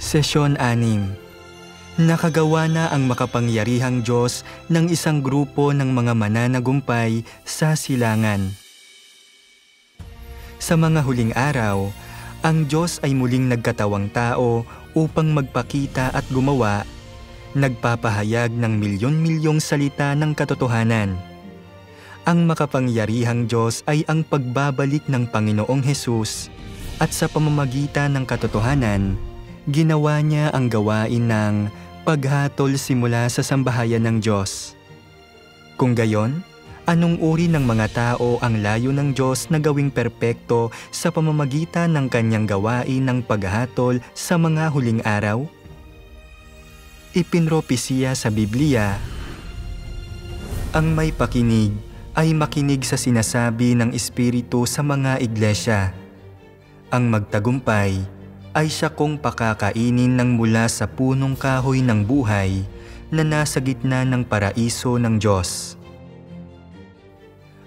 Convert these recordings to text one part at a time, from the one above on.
Sesyon 6. Nakagawa na ang makapangyarihang Diyos ng isang grupo ng mga mananagumpay sa silangan. Sa mga huling araw, ang Diyos ay muling nagkatawang tao upang magpakita at gumawa, nagpapahayag ng milyon-milyong salita ng katotohanan. Ang makapangyarihang Diyos ay ang pagbabalik ng Panginoong Hesus at sa pamamagitan ng katotohanan, ginawa niya ang gawain ng paghatol simula sa sambahayan ng Diyos. Kung gayon, anong uri ng mga tao ang layo ng Diyos na gawing perpekto sa pamamagitan ng kanyang gawain ng paghatol sa mga huling araw? Ipinropesiya sa Biblia, ang may pakinig ay makinig sa sinasabi ng Espiritu sa mga iglesia. Ang magtagumpay ay siya kung pakakainin ng mula sa punong kahoy ng buhay na nasa gitna ng paraiso ng Diyos.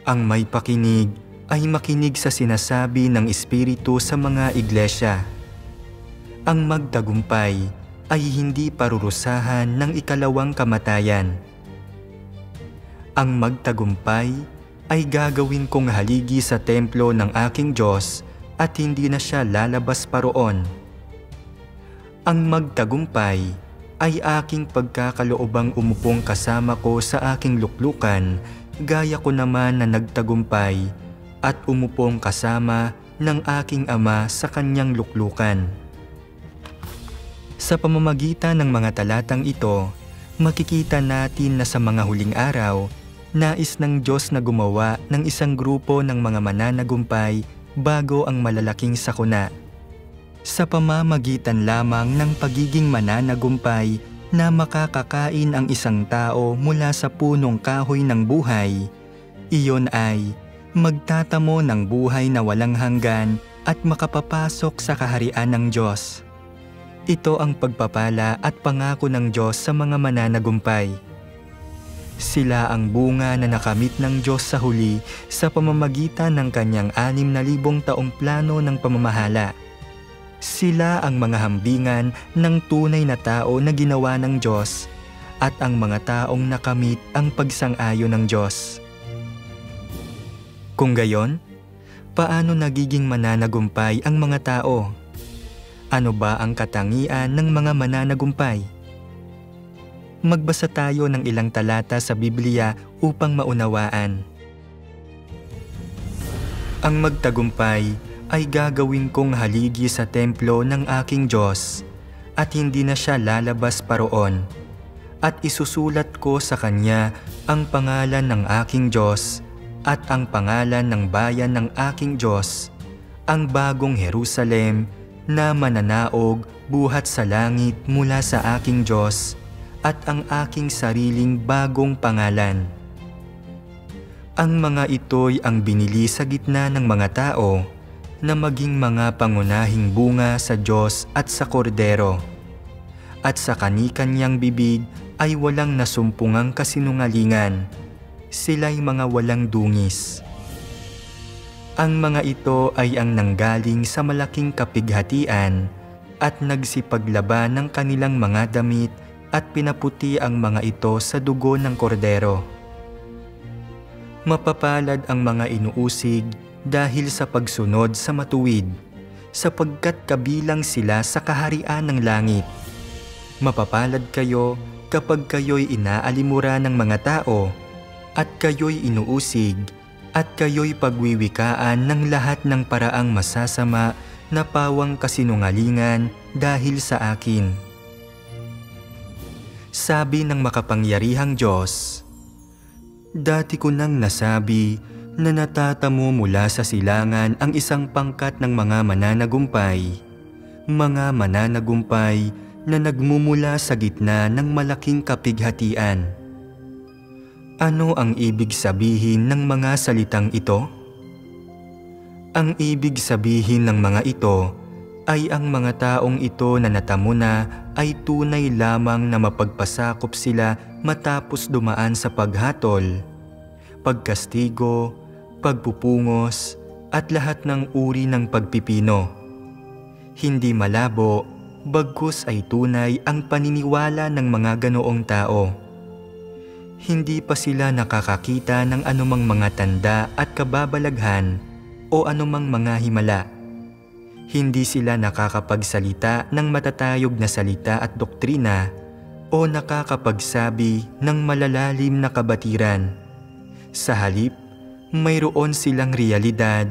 Ang may pakinig ay makinig sa sinasabi ng Espiritu sa mga iglesia. Ang magtagumpay ay hindi parurusahan ng ikalawang kamatayan. Ang magtagumpay ay gagawin kong haligi sa templo ng aking Diyos at hindi na siya lalabas pa roon. Ang magtagumpay ay aking pagkakaloobang umupong kasama ko sa aking luklukan, gaya ko naman na nagtagumpay at umupong kasama ng aking Ama sa kanyang luklukan. Sa pamamagitan ng mga talatang ito, makikita natin na sa mga huling araw, nais ng Diyos na gumawa ng isang grupo ng mga mananagumpay bago ang malalaking sakuna. Sa pamamagitan lamang ng pagiging mananagumpay na makakakain ang isang tao mula sa punong kahoy ng buhay, iyon ay magtatamo ng buhay na walang hanggan at makapapasok sa kaharian ng Diyos. Ito ang pagpapala at pangako ng Diyos sa mga mananagumpay. Sila ang bunga na nakamit ng Diyos sa huli sa pamamagitan ng kanyang 6,000 taong plano ng pamamahala. Sila ang mga hambingan ng tunay na tao na ginawa ng Diyos at ang mga taong nakamit ang pagsang-ayon ng Diyos. Kung gayon, paano nagiging mananagumpay ang mga tao? Ano ba ang katangian ng mga mananagumpay? Magbasa tayo ng ilang talata sa Biblia upang maunawaan. Ang magtagumpay ay gagawin kong haligi sa templo ng aking Diyos at hindi na siya lalabas pa roon. At isusulat ko sa kanya ang pangalan ng aking Diyos at ang pangalan ng bayan ng aking Diyos, ang bagong Jerusalem na mananaog buhat sa langit mula sa aking Diyos, at ang aking sariling bagong pangalan. Ang mga ito'y ang binili sa gitna ng mga tao na maging mga pangunahing bunga sa Diyos at sa Kordero. At sa kani-kanyang bibig ay walang nasumpungang kasinungalingan. Sila'y mga walang dungis. Ang mga ito ay ang nanggaling sa malaking kapighatian at nagsipaglaban ng kanilang mga damit at pinaputi ang mga ito sa dugo ng kordero. Mapapalad ang mga inuusig dahil sa pagsunod sa matuwid, sapagkat kabilang sila sa kaharian ng langit. Mapapalad kayo kapag kayo'y inaalimura ng mga tao, at kayo'y inuusig, at kayo'y pagwiwikaan ng lahat ng paraang masasama na pawang kasinungalingan dahil sa akin. Sabi ng makapangyarihang Diyos, dati ko nang nasabi na natatamo mula sa silangan ang isang pangkat ng mga mananagumpay na nagmumula sa gitna ng malaking kapighatian. Ano ang ibig sabihin ng mga salitang ito? Ang ibig sabihin ng mga ito ay ang mga taong ito na natamo na ay tunay lamang na mapagpasakop sila matapos dumaan sa paghatol, pagkastigo, pagpupungos at lahat ng uri ng pagpipino. Hindi malabo bagkus ay tunay ang paniniwala ng mga ganoong tao. Hindi pa sila nakakakita ng anumang mga tanda at kababalaghan o anumang mga himala. Hindi sila nakakapagsalita ng matatayog na salita at doktrina o nakakapagsabi ng malalalim na kabatiran. Sa halip, mayroon silang realidad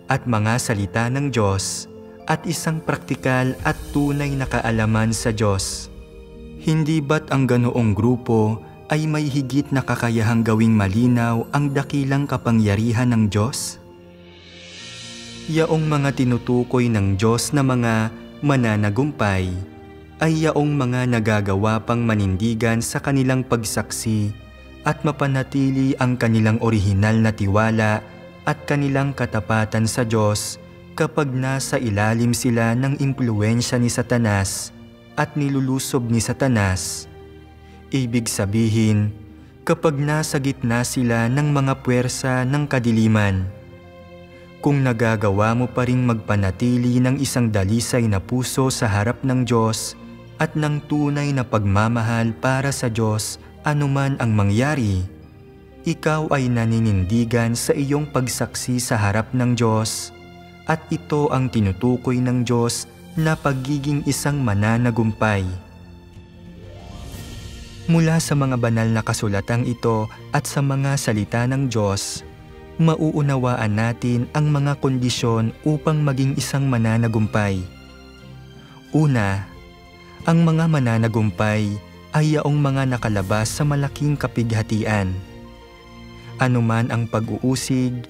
at mga salita ng Diyos at isang praktikal at tunay na kaalaman sa Diyos. Hindi ba't ang ganoong grupo ay may higit na kakayahang gawing malinaw ang dakilang kapangyarihan ng Diyos? Yaong mga tinutukoy ng Diyos na mga mananagumpay ay yaong mga nagagawa pang manindigan sa kanilang pagsaksi at mapanatili ang kanilang orihinal na tiwala at kanilang katapatan sa Diyos kapag nasa ilalim sila ng impluwensya ni Satanas at nilulusob ni Satanas. Ibig sabihin, kapag nasa gitna sila ng mga puwersa ng kadiliman. Kung nagagawa mo pa ring magpanatili ng isang dalisay na puso sa harap ng Diyos at ng tunay na pagmamahal para sa Diyos anuman ang mangyari, ikaw ay naninindigan sa iyong pagsaksi sa harap ng Diyos at ito ang tinutukoy ng Diyos na pagiging isang mananagumpay. Mula sa mga banal na kasulatang ito at sa mga salita ng Diyos, mauunawaan natin ang mga kondisyon upang maging isang mananagumpay. Una, ang mga mananagumpay ay yaong mga nakalabas sa malaking kapighatian. Anuman ang pag-uusig,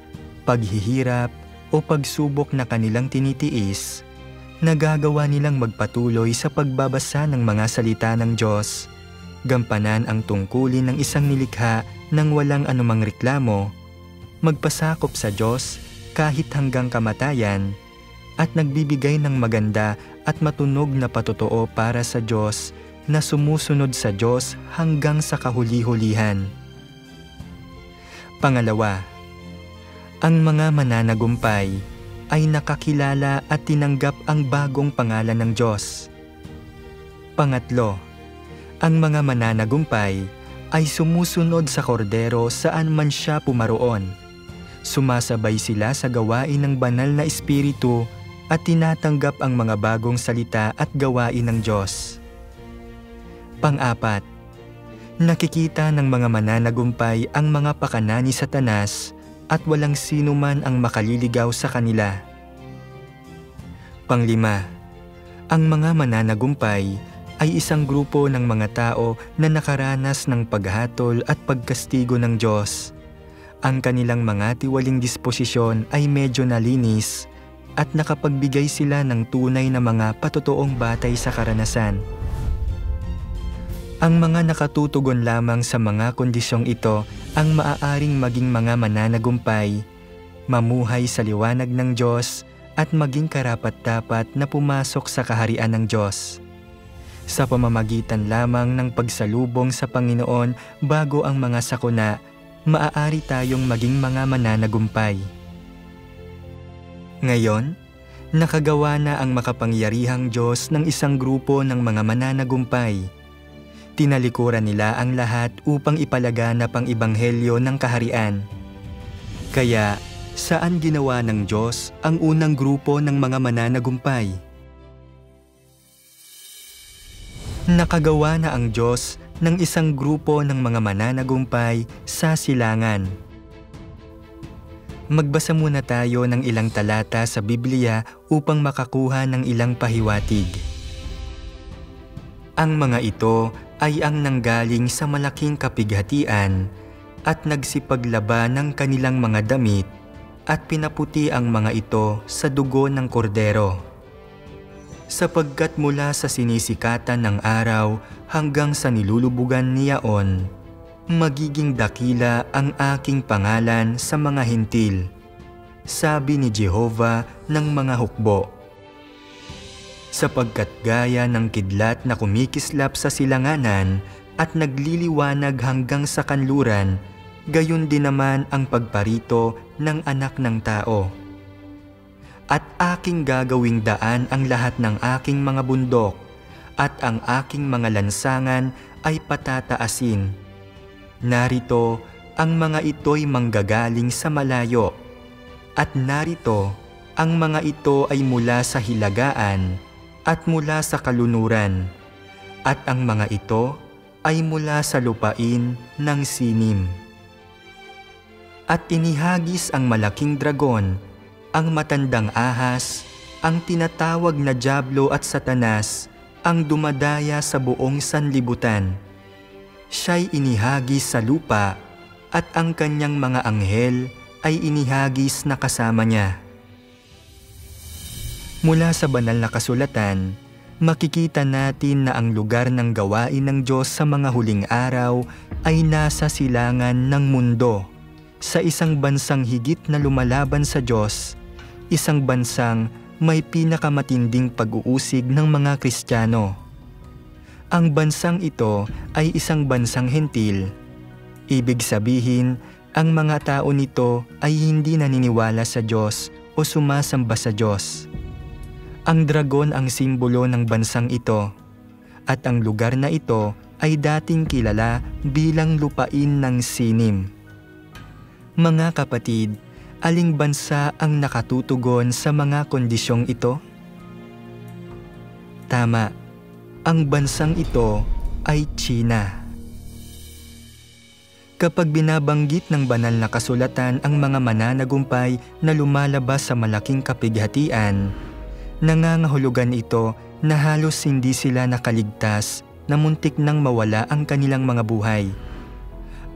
paghihirap o pagsubok na kanilang tinitiis, nagagawa nilang magpatuloy sa pagbabasa ng mga salita ng Diyos, gampanan ang tungkulin ng isang nilikha nang walang anumang reklamo, magpasakop sa Diyos kahit hanggang kamatayan, at nagbibigay ng maganda at matunog na patotoo para sa Diyos na sumusunod sa Diyos hanggang sa kahuli-hulihan. Pangalawa, ang mga mananagumpay ay nakakilala at tinanggap ang bagong pangalan ng Diyos. Pangatlo, ang mga mananagumpay ay sumusunod sa kordero saan man siya pumaroon. Sumasabay sila sa gawain ng banal na espiritu at tinatanggap ang mga bagong salita at gawain ng Diyos. Pang-apat, nakikita ng mga mananagumpay ang mga pakana ni Satanas at walang sino man ang makaliligaw sa kanila. Panglima, ang mga mananagumpay ay isang grupo ng mga tao na nakaranas ng paghatol at pagkastigo ng Diyos. Ang kanilang mga tiwaling disposisyon ay medyo nalinis at nakapagbigay sila ng tunay na mga patotoong batay sa karanasan. Ang mga nakatutugon lamang sa mga kondisyong ito ang maaaring maging mga mananagumpay, mamuhay sa liwanag ng Diyos at maging karapat-dapat na pumasok sa kaharian ng Diyos. Sa pamamagitan lamang ng pagsalubong sa Panginoon bago ang mga sakuna, maaari tayong maging mga mananagumpay. Ngayon, nakagawa na ang makapangyarihang Diyos ng isang grupo ng mga mananagumpay. Tinalikuran nila ang lahat upang ipalaganap ang ebanghelyo ng kaharian. Kaya, saan ginawa ng Diyos ang unang grupo ng mga mananagumpay? Nakagawa na ang Diyos ng isang grupo ng mga mananagumpay sa silangan. Magbasa muna tayo ng ilang talata sa Biblia upang makakuha ng ilang pahiwatig. Ang mga ito ay ang nanggaling sa malaking kapighatian at nagsipaglaban ng kanilang mga damit at pinaputi ang mga ito sa dugo ng kordero. Sapagkat mula sa sinisikatan ng araw hanggang sa nilulubugan ni Yaon, magiging dakila ang aking pangalan sa mga hintil, sabi ni Jehovah ng mga hukbo. Sapagkat gaya ng kidlat na kumikislap sa silanganan at nagliliwanag hanggang sa kanluran, gayon din naman ang pagparito ng anak ng tao. At aking gagawing daan ang lahat ng aking mga bundok at ang aking mga lansangan ay patataasin. Narito, ang mga ito'y manggagaling sa malayo, at narito, ang mga ito ay mula sa hilagaan at mula sa kalunuran, at ang mga ito ay mula sa lupain ng sinim. At inihagis ang malaking dragon, ang matandang ahas, ang tinatawag na Diablo at Satanas, ang dumadaya sa buong sanlibutan. Siya'y inihagis sa lupa at ang kanyang mga anghel ay inihagis na kasama niya. Mula sa banal na kasulatan, makikita natin na ang lugar ng gawain ng Diyos sa mga huling araw ay nasa silangan ng mundo, sa isang bansang higit na lumalaban sa Diyos, isang bansang may pinakamatinding pag-uusig ng mga Kristiyano. Ang bansang ito ay isang bansang hentil. Ibig sabihin, ang mga tao nito ay hindi naniniwala sa Diyos o sumasamba sa Diyos. Ang dragon ang simbolo ng bansang ito, at ang lugar na ito ay dating kilala bilang lupain ng sinim. Mga kapatid, aling bansa ang nakatutugon sa mga kondisyong ito? Tama, ang bansang ito ay China. Kapag binabanggit ng banal na kasulatan ang mga mananagumpay na lumalabas sa malaking kapighatian, nangangahulugan ito na halos hindi sila nakaligtas na muntik nang mawala ang kanilang mga buhay.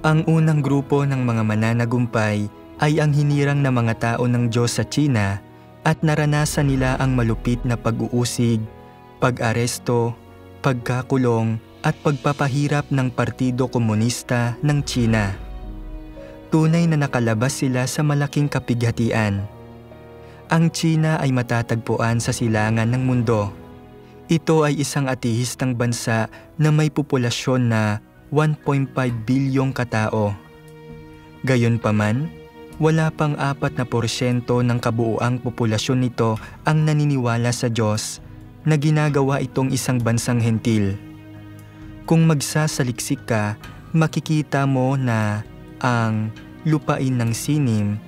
Ang unang grupo ng mga mananagumpay ay ang hinirang na mga tao ng Diyos sa China at naranasan nila ang malupit na pag-uusig, pag-aresto, pagkakulong at pagpapahirap ng Partido Komunista ng China. Tunay na nakalabas sila sa malaking kapighatian. Ang China ay matatagpuan sa silangan ng mundo. Ito ay isang atehistang bansa na may populasyon na 1.5 bilyong katao. Gayunpaman, wala pang 4% ng kabuuang populasyon nito ang naniniwala sa Diyos na ginagawa itong isang bansang hentil. Kung magsasaliksik ka, makikita mo na ang lupain ng sinim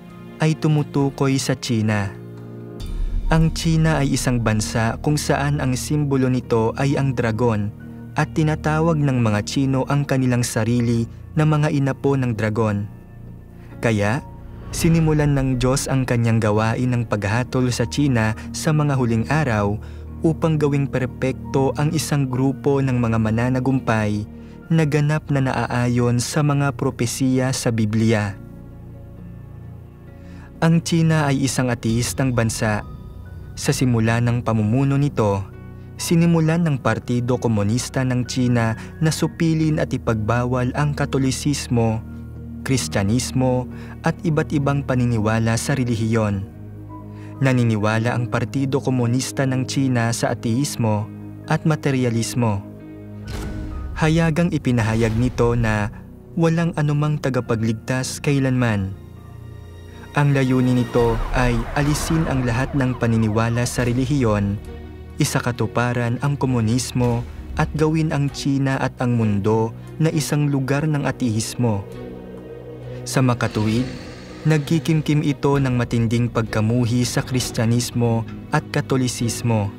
ay tumutukoy sa China. Ang China ay isang bansa kung saan ang simbolo nito ay ang dragon at tinatawag ng mga Chino ang kanilang sarili na mga inapo ng dragon. Kaya, sinimulan ng Diyos ang kanyang gawain ng paghatol sa China sa mga huling araw upang gawing perpekto ang isang grupo ng mga mananagumpay na ganap na naaayon sa mga propesiya sa Biblia. Ang China ay isang ateistang bansa. Sa simula ng pamumuno nito, sinimulan ng Partido Komunista ng China na supilin at ipagbawal ang Katolisismo, Kristyanismo at iba't ibang paniniwala sa relihiyon. Naniniwala ang Partido Komunista ng China sa ateismo at materialismo. Hayagang ipinahayag nito na walang anumang tagapagligtas kailanman. Ang layunin nito ay alisin ang lahat ng paniniwala sa relihiyon, isakatuparan ang komunismo at gawin ang China at ang mundo na isang lugar ng ateismo. Sa makatuwid, nagkikimkim ito ng matinding pagkamuhi sa Kristyanismo at Katolisismo.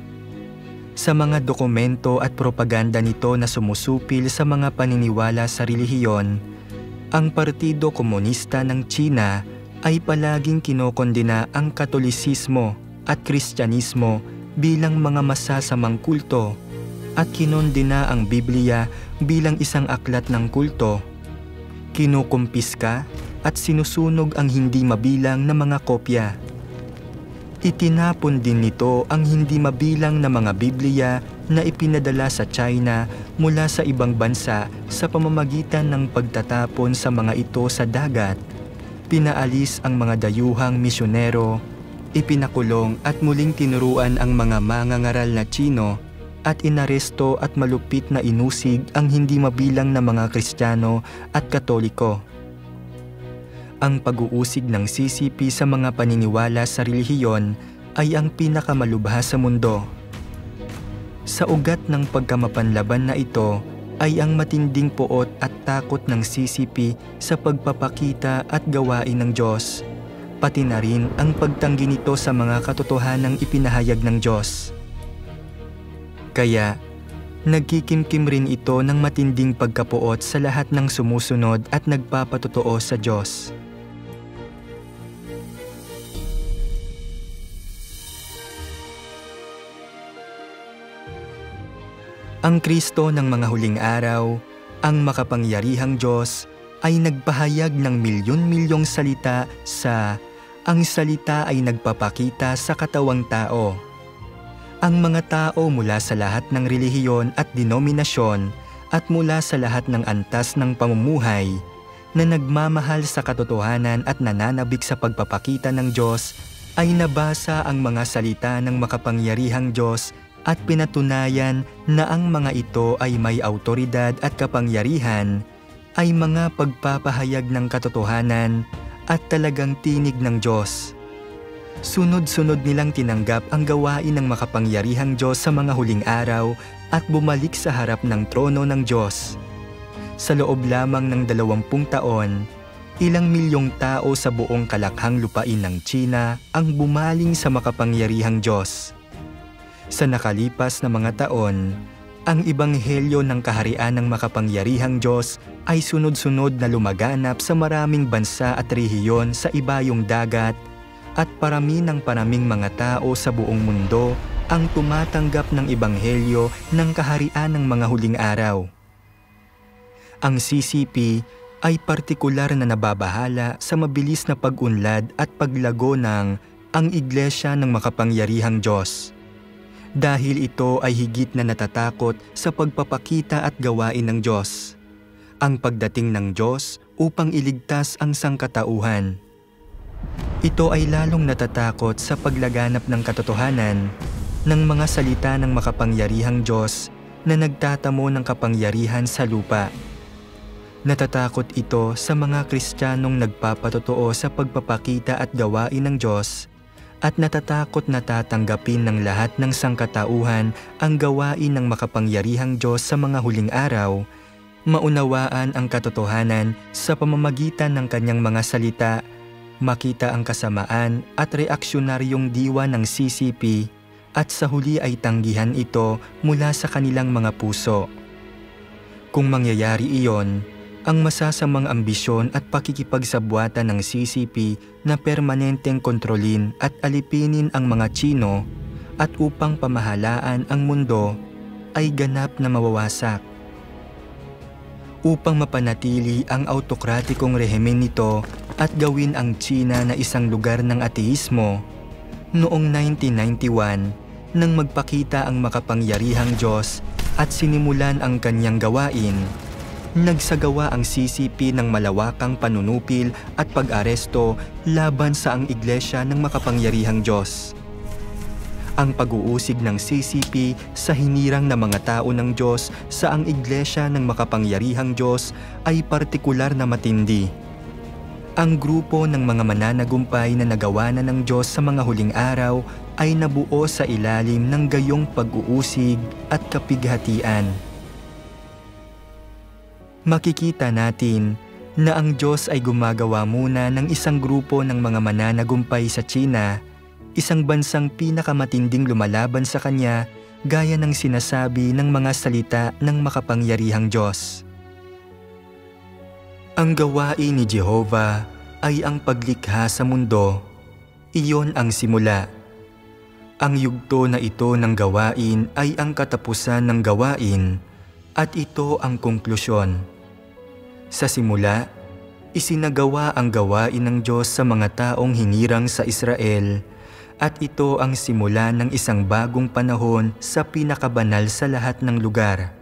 Sa mga dokumento at propaganda nito na sumusupil sa mga paniniwala sa relihiyon, ang Partido Komunista ng China ay palaging kinokondena ang Katolisismo at Kristyanismo bilang mga masasamang kulto at kinondena ang Biblia bilang isang aklat ng kulto. Kinukumpiska at sinusunog ang hindi mabilang na mga kopya. Itinapon din nito ang hindi mabilang na mga Biblia na ipinadala sa China mula sa ibang bansa sa pamamagitan ng pagtatapon sa mga ito sa dagat. Pinaalis ang mga dayuhang misyonero, ipinakulong at muling tinuruan ang mga mangangaral na Chino at inaresto at malupit na inusig ang hindi mabilang na mga Kristiyano at Katoliko. Ang pag-uusig ng CCP sa mga paniniwala sa relihiyon ay ang pinakamalubha sa mundo. Sa ugat ng pagkamapanlaban na ito ay ang matinding puot at takot ng CCP sa pagpapakita at gawain ng Diyos, pati na rin ang pagtanggi nito sa mga katotohanang ipinahayag ng Diyos. Kaya, nagkikimkim rin ito ng matinding pagkapuot sa lahat ng sumusunod at nagpapatotoo sa Diyos. Ang Kristo ng mga huling araw, ang makapangyarihang Diyos, ay nagpahayag ng milyon-milyong salita sa "Ang salita ay nagpapakita sa katawang tao." Ang mga tao mula sa lahat ng relihiyon at denominasyon at mula sa lahat ng antas ng pamumuhay na nagmamahal sa katotohanan at nananabik sa pagpapakita ng Diyos ay nabasa ang mga salita ng makapangyarihang Diyos at pinatunayan na ang mga ito ay may awtoridad at kapangyarihan, ay mga pagpapahayag ng katotohanan at talagang tinig ng Diyos. Sunod-sunod nilang tinanggap ang gawain ng makapangyarihang Diyos sa mga huling araw at bumalik sa harap ng trono ng Diyos. Sa loob lamang ng 20 taon, ilang milyong tao sa buong kalakhang lupain ng China ang bumaling sa makapangyarihang Diyos. Sa nakalipas na mga taon, ang ebanghelyo ng kaharian ng makapangyarihang Diyos ay sunod-sunod na lumaganap sa maraming bansa at rehiyon sa ibayong dagat at parami ng paraming mga tao sa buong mundo ang tumatanggap ng ebanghelyo ng kaharian ng mga huling araw. Ang CCP ay partikular na nababahala sa mabilis na pag-unlad at paglago ng ang Iglesia ng makapangyarihang Diyos. Dahil ito ay higit na natatakot sa pagpapakita at gawain ng Diyos, ang pagdating ng Diyos upang iligtas ang sangkatauhan. Ito ay lalong natatakot sa paglaganap ng katotohanan ng mga salita ng makapangyarihang Diyos na nagtatamo ng kapangyarihan sa lupa. Natatakot ito sa mga Kristiyanong nagpapatotoo sa pagpapakita at gawain ng Diyos, at natatakot na tatanggapin ng lahat ng sangkatauhan ang gawain ng makapangyarihang Diyos sa mga huling araw, maunawaan ang katotohanan sa pamamagitan ng kanyang mga salita, makita ang kasamaan at reaksyonaryong diwa ng CCP, at sa huli ay tanggihan ito mula sa kanilang mga puso. Kung mangyayari iyon, ang masasamang ambisyon at pakikipagsabwatan ng CCP na permanenteng kontrolin at alipinin ang mga Tsino at upang pamahalaan ang mundo ay ganap na mawawasak. Upang mapanatili ang autokratikong rehimen nito at gawin ang Tsina na isang lugar ng ateismo, noong 1991 nang magpakita ang makapangyarihang Diyos at sinimulan ang kanyang gawain, nagsagawa ang CCP ng malawakang panunupil at pag-aresto laban sa ang Iglesia ng makapangyarihang Diyos. Ang pag-uusig ng CCP sa hinirang na mga tao ng Diyos sa ang Iglesia ng makapangyarihang Diyos ay partikular na matindi. Ang grupo ng mga mananagumpay na nagawa na ng Diyos sa mga huling araw ay nabuo sa ilalim ng gayong pag-uusig at kapighatian. Makikita natin na ang Diyos ay gumagawa muna ng isang grupo ng mga mananagumpay sa China, isang bansang pinakamatinding lumalaban sa Kanya gaya ng sinasabi ng mga salita ng makapangyarihang Diyos. Ang gawain ni Jehovah ay ang paglikha sa mundo. Iyon ang simula. Ang yugto na ito ng gawain ay ang katapusan ng gawain at ito ang konklusyon. Sa simula, isinagawa ang gawain ng Diyos sa mga taong hinirang sa Israel at ito ang simula ng isang bagong panahon sa pinakabanal sa lahat ng lugar.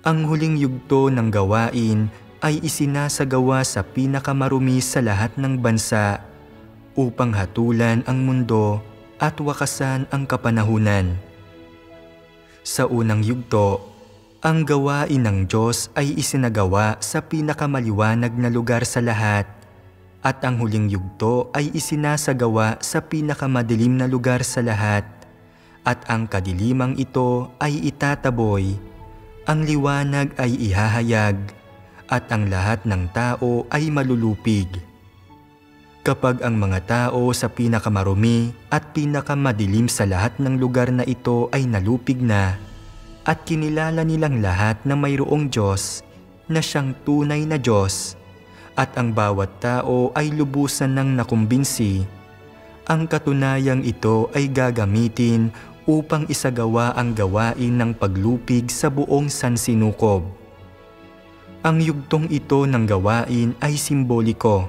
Ang huling yugto ng gawain ay isinasagawa sa pinakamarumi sa lahat ng bansa upang hatulan ang mundo at wakasan ang kapanahunan. Sa unang yugto, ang gawain ng Diyos ay isinagawa sa pinakamaliwanag na lugar sa lahat, at ang huling yugto ay isinasagawa sa pinakamadilim na lugar sa lahat, at ang kadilimang ito ay itataboy, ang liwanag ay ihahayag, at ang lahat ng tao ay malulupig. Kapag ang mga tao sa pinakamarumi at pinakamadilim sa lahat ng lugar na ito ay nalupig na, at kinilala nilang lahat na mayroong Diyos na siyang tunay na Diyos, at ang bawat tao ay lubusan ng nakumbinsi, ang katunayang ito ay gagamitin upang isagawa ang gawain ng paglupig sa buong sansinukob. Ang yugtong ito ng gawain ay simboliko.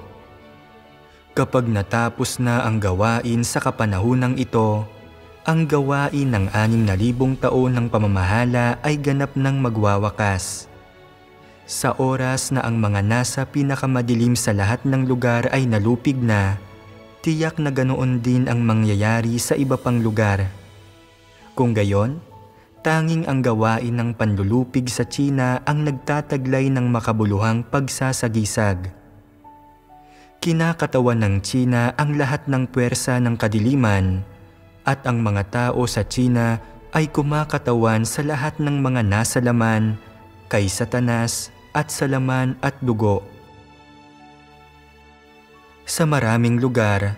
Kapag natapos na ang gawain sa kapanahunang ito, ang gawain ng 6,000 taon ng pamamahala ay ganap ng magwawakas. Sa oras na ang mga nasa pinakamadilim sa lahat ng lugar ay nalupig na, tiyak na ganoon din ang mangyayari sa iba pang lugar. Kung gayon, tanging ang gawain ng panlulupig sa Tsina ang nagtataglay ng makabuluhang pagsasagisag. Kinakatawan ng Tsina ang lahat ng puwersa ng kadiliman, at ang mga tao sa Tsina ay kumakatawan sa lahat ng mga nasa laman, kay Satanas at sa laman at dugo. Sa maraming lugar,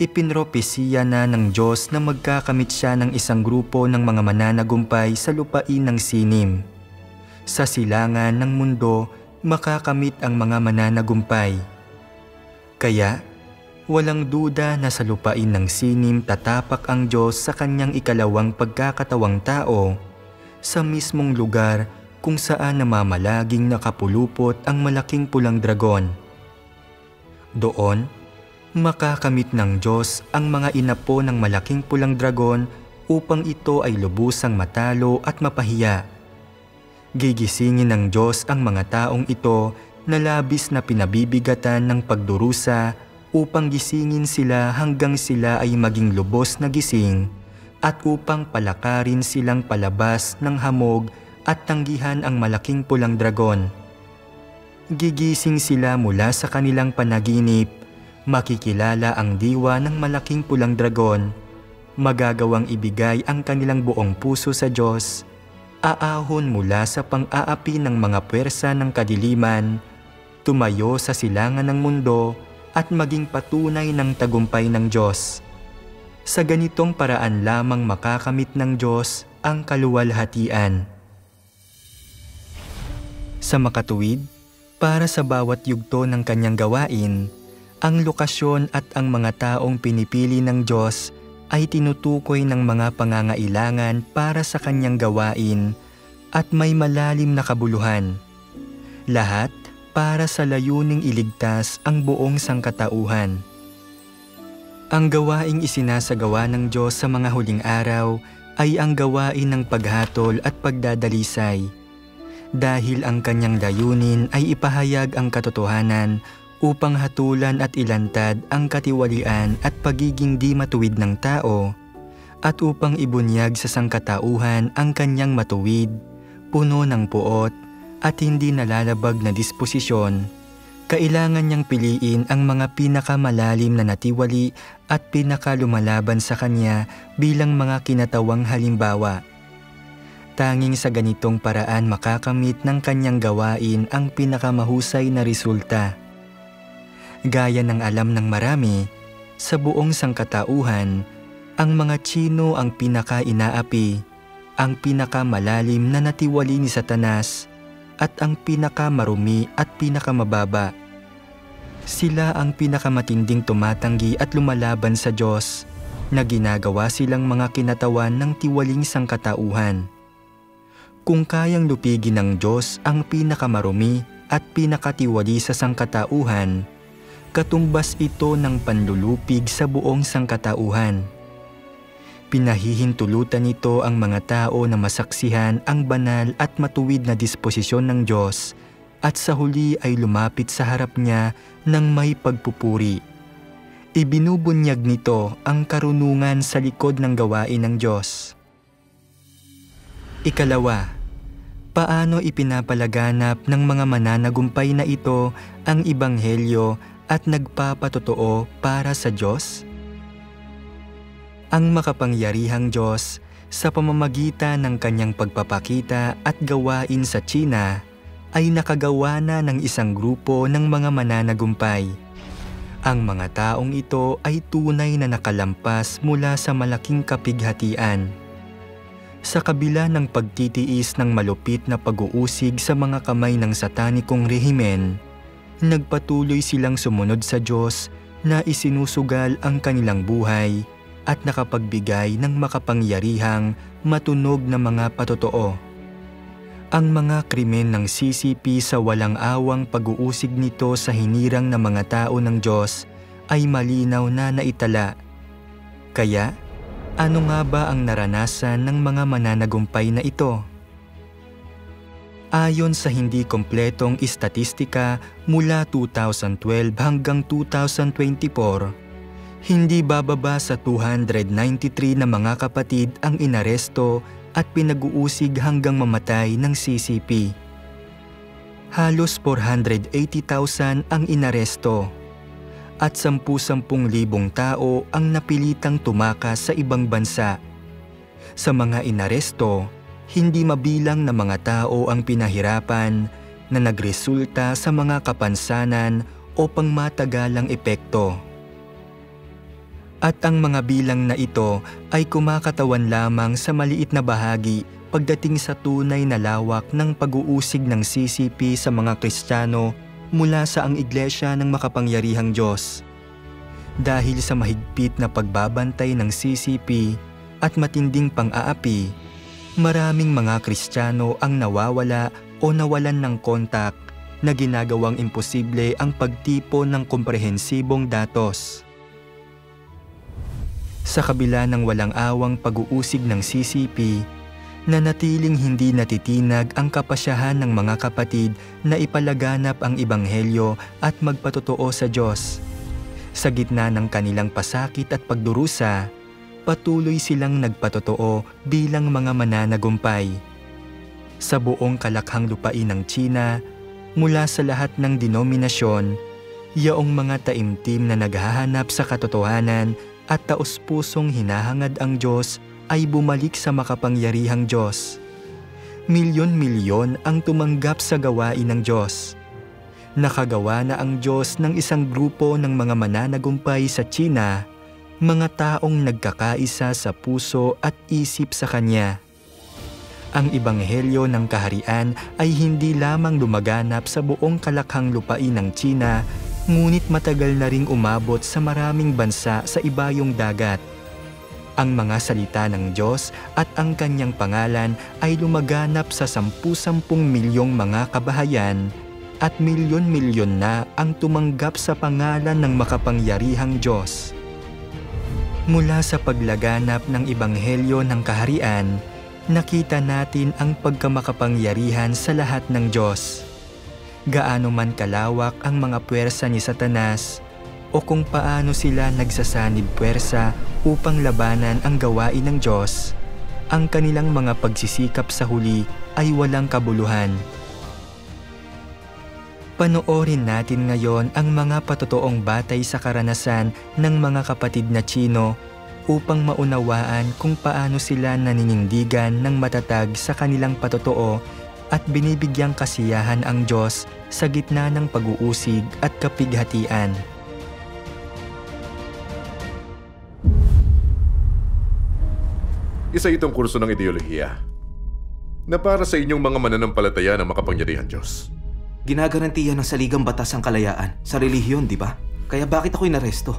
ipinropesiya na ng Diyos na magkakamit siya ng isang grupo ng mga mananagumpay sa lupain ng sinim. Sa silangan ng mundo, makakamit ang mga mananagumpay. Kaya, walang duda na sa lupain ng sinim tatapak ang Diyos sa kanyang ikalawang pagkakatawang tao, sa mismong lugar kung saan namamalaging nakapulupot ang malaking pulang dragon. Doon, makakamit ng Diyos ang mga inapo ng malaking pulang dragon upang ito ay lubusang matalo at mapahiya. Gigisingin ng Diyos ang mga taong ito na labis na pinabibigatan ng pagdurusa upang gisingin sila hanggang sila ay maging lubos na gising, at upang palakarin silang palabas ng hamog at tanggihan ang malaking pulang dragon. Gigising sila mula sa kanilang panaginip, makikilala ang diwa ng malaking pulang dragon, magagawang ibigay ang kanilang buong puso sa Diyos, aahon mula sa pang-aapi ng mga puwersa ng kadiliman, tumayo sa silangan ng mundo at maging patunay ng tagumpay ng Diyos. Sa ganitong paraan lamang makakamit ng Diyos ang kaluwalhatian. Sa makatuwid, para sa bawat yugto ng kanyang gawain, ang lokasyon at ang mga taong pinipili ng Diyos ay tinutukoy ng mga pangangailangan para sa kanyang gawain at may malalim na kabuluhan. Lahat para sa layuning iligtas ang buong sangkatauhan. Ang gawaing isinasagawa ng Diyos sa mga huling araw ay ang gawain ng paghatol at pagdadalisay. Dahil ang kanyang layunin ay ipahayag ang katotohanan upang hatulan at ilantad ang katiwalian at pagiging di matuwid ng tao, at upang ibunyag sa sangkatauhan ang kanyang matuwid, puno ng puot, at hindi nalalabag na disposisyon, kailangan niyang piliin ang mga pinakamalalim na natiwali at pinakalumalaban sa kanya bilang mga kinatawang halimbawa. Tanging sa ganitong paraan makakamit ng kanyang gawain ang pinakamahusay na resulta. Gaya ng alam ng marami, sa buong sangkatauhan, ang mga Tsino ang pinaka-inaapi, ang pinakamalalim na natiwali ni Satanas, at ang pinakamarumi at pinakamababa. Sila ang pinakamatinding tumatanggi at lumalaban sa Diyos, na ginagawa silang mga kinatawan ng tiwaling sangkatauhan. Kung kayang lupigin ng Diyos ang pinakamarumi at pinakatiwali sa sangkatauhan, katumbas ito ng panlulupig sa buong sangkatauhan. Pinahihintulutan nito ang mga tao na masaksihan ang banal at matuwid na disposisyon ng Diyos, at sa huli ay lumapit sa harap niya ng may pagpupuri. Ibinubunyag nito ang karunungan sa likod ng gawain ng Diyos. Ikalawa, paano ipinapalaganap ng mga mananagumpay na ito ang ebanghelyo at nagpapatotoo para sa Diyos? Ang makapangyarihang Diyos sa pamamagitan ng kanyang pagpapakita at gawain sa China ay nakagawa na ng isang grupo ng mga mananagumpay. Ang mga taong ito ay tunay na nakalampas mula sa malaking kapighatian. Sa kabila ng pagtitiis ng malupit na pag-uusig sa mga kamay ng satanikong rehimen, nagpatuloy silang sumunod sa Diyos na isinusugal ang kanilang buhay at nakapagbigay ng makapangyarihang matunog na mga patotoo. Ang mga krimen ng CCP sa walang awang pag-uusig nito sa hinirang ng mga tao ng Diyos ay malinaw na naitala. Kaya, ano nga ba ang naranasan ng mga mananagumpay na ito? Ayon sa hindi kompletong istatistika mula 2012 hanggang 2024, hindi bababa sa 293 na mga kapatid ang inaresto at pinag-uusig hanggang mamatay ng CCP. Halos 480,000 ang inaresto at 10,000 tao ang napilitang tumakas sa ibang bansa. Sa mga inaresto, hindi mabilang na mga tao ang pinahirapan na nagresulta sa mga kapansanan o pangmatagalang epekto. At ang mga bilang na ito ay kumakatawan lamang sa maliit na bahagi pagdating sa tunay na lawak ng pag-uusig ng CCP sa mga Kristiyano mula sa ang Iglesia ng Makapangyarihang Diyos. Dahil sa mahigpit na pagbabantay ng CCP at matinding pang-aapi, maraming mga Kristiyano ang nawawala o nawalan ng kontak na ginagawang imposible ang pagtipon ng komprehensibong datos. Sa kabila ng walang awang pag-uusig ng CCP, nanatiling hindi natitinag ang kapasyahan ng mga kapatid na ipalaganap ang Ebanghelyo at magpatotoo sa Diyos. Sa gitna ng kanilang pasakit at pagdurusa, patuloy silang nagpatotoo bilang mga mananagumpay. Sa buong kalakhang lupain ng China, mula sa lahat ng denominasyon, yaong mga taimtim na naghahanap sa katotohanan at taos-pusong hinahangad ang Diyos ay bumalik sa makapangyarihang Diyos. Milyon-milyon ang tumanggap sa gawain ng Diyos. Nakagawa na ang Diyos ng isang grupo ng mga mananagumpay sa China, mga taong nagkakaisa sa puso at isip sa Kanya. Ang Ebanghelyo ng Kaharian ay hindi lamang lumaganap sa buong kalakhang lupain ng China, ngunit matagal na ring umabot sa maraming bansa sa ibayong dagat. Ang mga salita ng Diyos at ang Kanyang pangalan ay lumaganap sa 10-10 milyong mga kabahayan at milyon-milyon na ang tumanggap sa pangalan ng makapangyarihang Diyos. Mula sa paglaganap ng Ebanghelyo ng Kaharian, nakita natin ang pagkamakapangyarihan sa lahat ng Diyos. Gaano man kalawak ang mga puwersa ni Satanas o kung paano sila nagsasanib puwersa upang labanan ang gawain ng Diyos, ang kanilang mga pagsisikap sa huli ay walang kabuluhan. Panoorin natin ngayon ang mga patotoong batay sa karanasan ng mga kapatid na Chino upang maunawaan kung paano sila naninindigan ng matatag sa kanilang patotoo at binibigyang kasiyahan ang Diyos sa gitna ng pag-uusig at kapighatian. Isa itong kurso ng ideolohiya na para sa inyong mga mananampalataya ng makapangyarihan Diyos. Ginagarantiya ng saligang batas ang kalayaan sa relihiyon, di ba? Kaya bakit ako inaresto?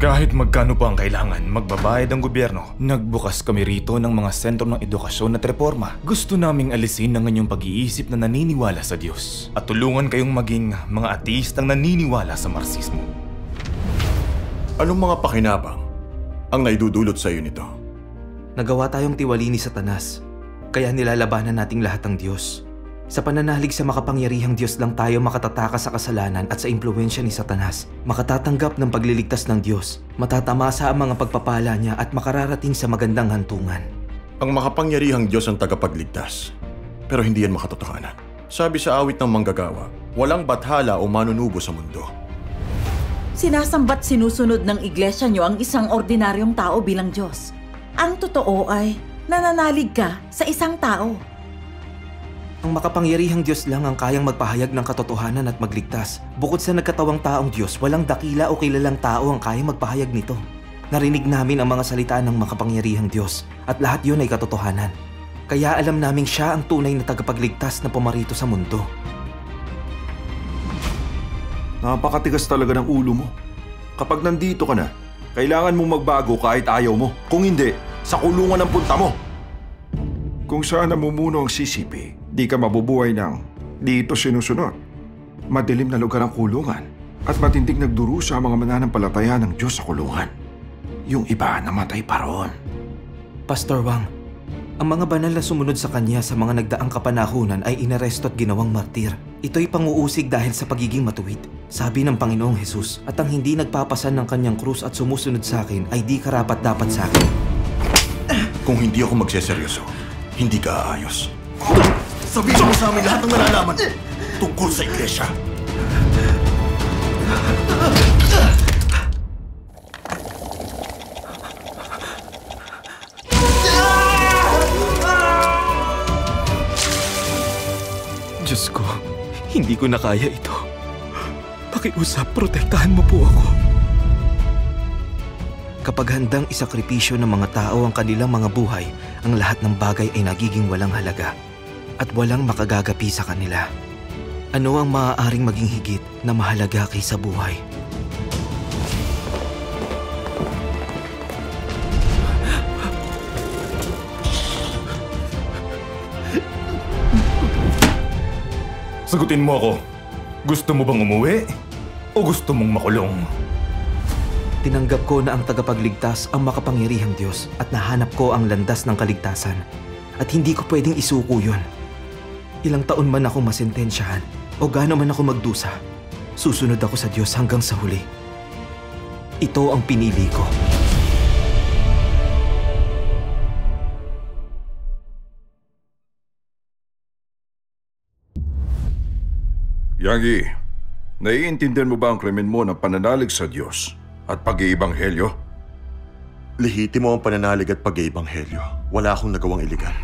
Kahit magkano pa ang kailangan, magbabayad ang gobyerno. Nagbukas kami rito ng mga sentro ng edukasyon at reforma. Gusto naming alisin ang inyong pag-iisip na naniniwala sa Diyos at tulungan kayong maging mga ateistang naniniwala sa Marxismo. Anong mga pakinabang ang naidudulot sa iyo nito? Nagawa tayong tiwali ni Satanas, kaya nilalabanan nating lahat ng Diyos. Sa pananalig sa makapangyarihang Diyos lang tayo makatatakas sa kasalanan at sa impluwensya ni Satanas, makatatanggap ng pagliligtas ng Diyos, matatamasa ang mga pagpapala niya at makararating sa magandang hantungan. Ang makapangyarihang Diyos ang tagapagligtas, pero hindi yan makatotohanan. Sabi sa awit ng manggagawa, walang bathala o manunubo sa mundo. Sinasambat sinusunod ng iglesia nyo ang isang ordinaryong tao bilang Diyos. Ang totoo ay nananalig ka sa isang tao. Ang makapangyarihang Diyos lang ang kayang magpahayag ng katotohanan at magligtas. Bukod sa nagkatawang taong Diyos, walang dakila o kilalang tao ang kayang magpahayag nito. Narinig namin ang mga salita ng makapangyarihang Diyos at lahat yun ay katotohanan. Kaya alam naming siya ang tunay na tagapagligtas na pumarito sa mundo. Napakatigas talaga ng ulo mo. Kapag nandito ka na, kailangan mong magbago kahit ayaw mo. Kung hindi, sa kulungan ang punta mo. Kung saan namumuno ang CCP, di ka mabubuhay ng dito sinusunod. Madilim na lugar ang kulungan at matinding nagdurusa ang mga mananampalataya ng Diyos sa kulungan. Yung iba namatay pa roon. Pastor Wang, ang mga banal na sumunod sa kanya sa mga nagdaang kapanahunan ay inaresto at ginawang martir. Ito'y panguusig dahil sa pagiging matuwid. Sabi ng Panginoong Jesus, at ang hindi nagpapasan ng kanyang krus at sumusunod sa akin ay di karapat-dapat sa akin. Kung hindi ako magseseryoso, hindi ka aayos. Sabihin mo sa amin lahat ng nalalaman tungkol sa iglesia. Diyos ko, hindi ko na kaya ito. Pakiusap, protektahan mo po ako. Kapag handang isakripisyo ng mga tao ang kanilang mga buhay, ang lahat ng bagay ay nagiging walang halaga at walang makagagapi sa kanila. Ano ang maaaring maging higit na mahalaga kaysa buhay? Sagutin mo ako. Gusto mo bang umuwi? O gusto mong makulong? Tinanggap ko na ang tagapagligtas ang makapangyarihang Diyos at nahanap ko ang landas ng kaligtasan. At hindi ko pwedeng isuko yun. Ilang taon man ako masentensyahan o gaano man ako magdusa, susunod ako sa Diyos hanggang sa huli. Ito ang pinili ko. Yangi, naiintindihan mo ba ang krimen mo ng pananalig sa Diyos at pag-iibanghelyo? Lehitimo ang pananalig at pag-iibanghelyo. Wala akong nagawang iligal.